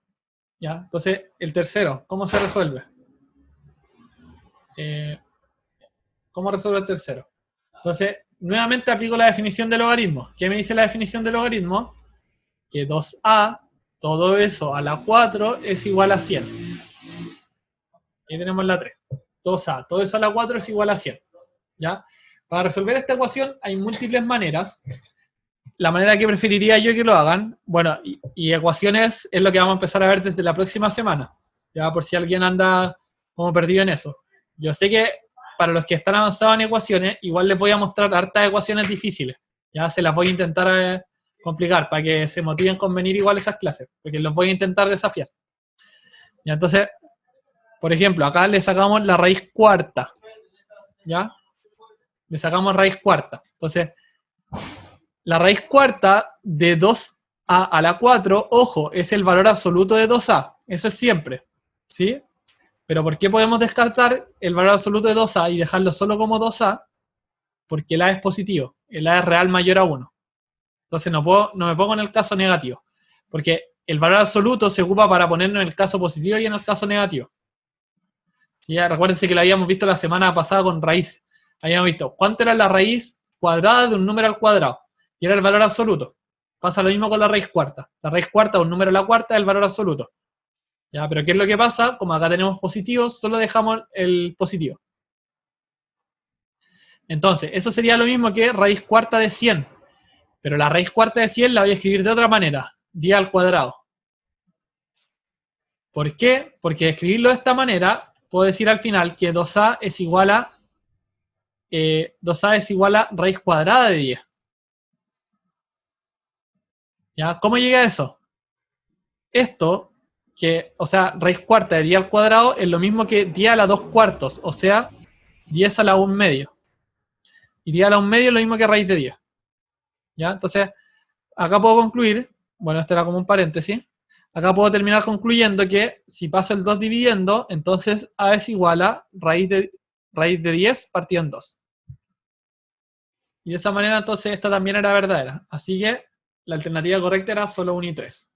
¿Ya? Entonces, el tercero, ¿cómo se resuelve? ¿Cómo resuelve el tercero? Entonces, nuevamente aplico la definición de logaritmo. ¿Qué me dice la definición de logaritmo? Que 2a, todo eso a la 4 es igual a 100. Ahí tenemos la 3. 2a, todo eso a la 4 es igual a 100. ¿Ya? Para resolver esta ecuación hay múltiples maneras. La manera que preferiría yo que lo hagan, bueno, y ecuaciones es lo que vamos a empezar a ver desde la próxima semana, ya por si alguien anda como perdido en eso. Yo sé que para los que están avanzados en ecuaciones, igual les voy a mostrar hartas ecuaciones difíciles, ya se las voy a intentar complicar para que se motiven con venir igual a esas clases, porque los voy a intentar desafiar. Ya, entonces, por ejemplo, acá le sacamos la raíz cuarta, ¿ya? Le sacamos raíz cuarta. Entonces, la raíz cuarta de 2a a la 4, ojo, es el valor absoluto de 2a. Eso es siempre, ¿sí? Pero ¿por qué podemos descartar el valor absoluto de 2a y dejarlo solo como 2a? Porque el a es positivo, el a es real mayor a 1. Entonces no me pongo en el caso negativo. Porque el valor absoluto se ocupa para ponerlo en el caso positivo y en el caso negativo. ¿Sí? Ya, recuérdense que lo habíamos visto la semana pasada con raíz. Habíamos visto cuánto era la raíz cuadrada de un número al cuadrado. Y era el valor absoluto. Pasa lo mismo con la raíz cuarta. La raíz cuarta de un número a la cuarta es el valor absoluto. ¿Ya? Pero ¿qué es lo que pasa? Como acá tenemos positivos, solo dejamos el positivo. Entonces, eso sería lo mismo que raíz cuarta de 100. Pero la raíz cuarta de 100 la voy a escribir de otra manera. 10 al cuadrado. ¿Por qué? Porque escribirlo de esta manera, puedo decir al final que 2a es igual a 2a es igual a raíz cuadrada de 10. ¿Ya? ¿Cómo llega a eso? Esto, o sea, raíz cuarta de 10 al cuadrado es lo mismo que 10 a la 2 cuartos, o sea, 10 a la 1 medio. Y 10 a la 1 medio es lo mismo que raíz de 10. ¿Ya? Entonces, acá puedo concluir, bueno, esto era como un paréntesis, acá puedo terminar concluyendo que si paso el 2 dividiendo, entonces a es igual a raíz de 10 partido en 2. Y de esa manera, entonces, esta también era verdadera. Así que la alternativa correcta era solo 1 y 3.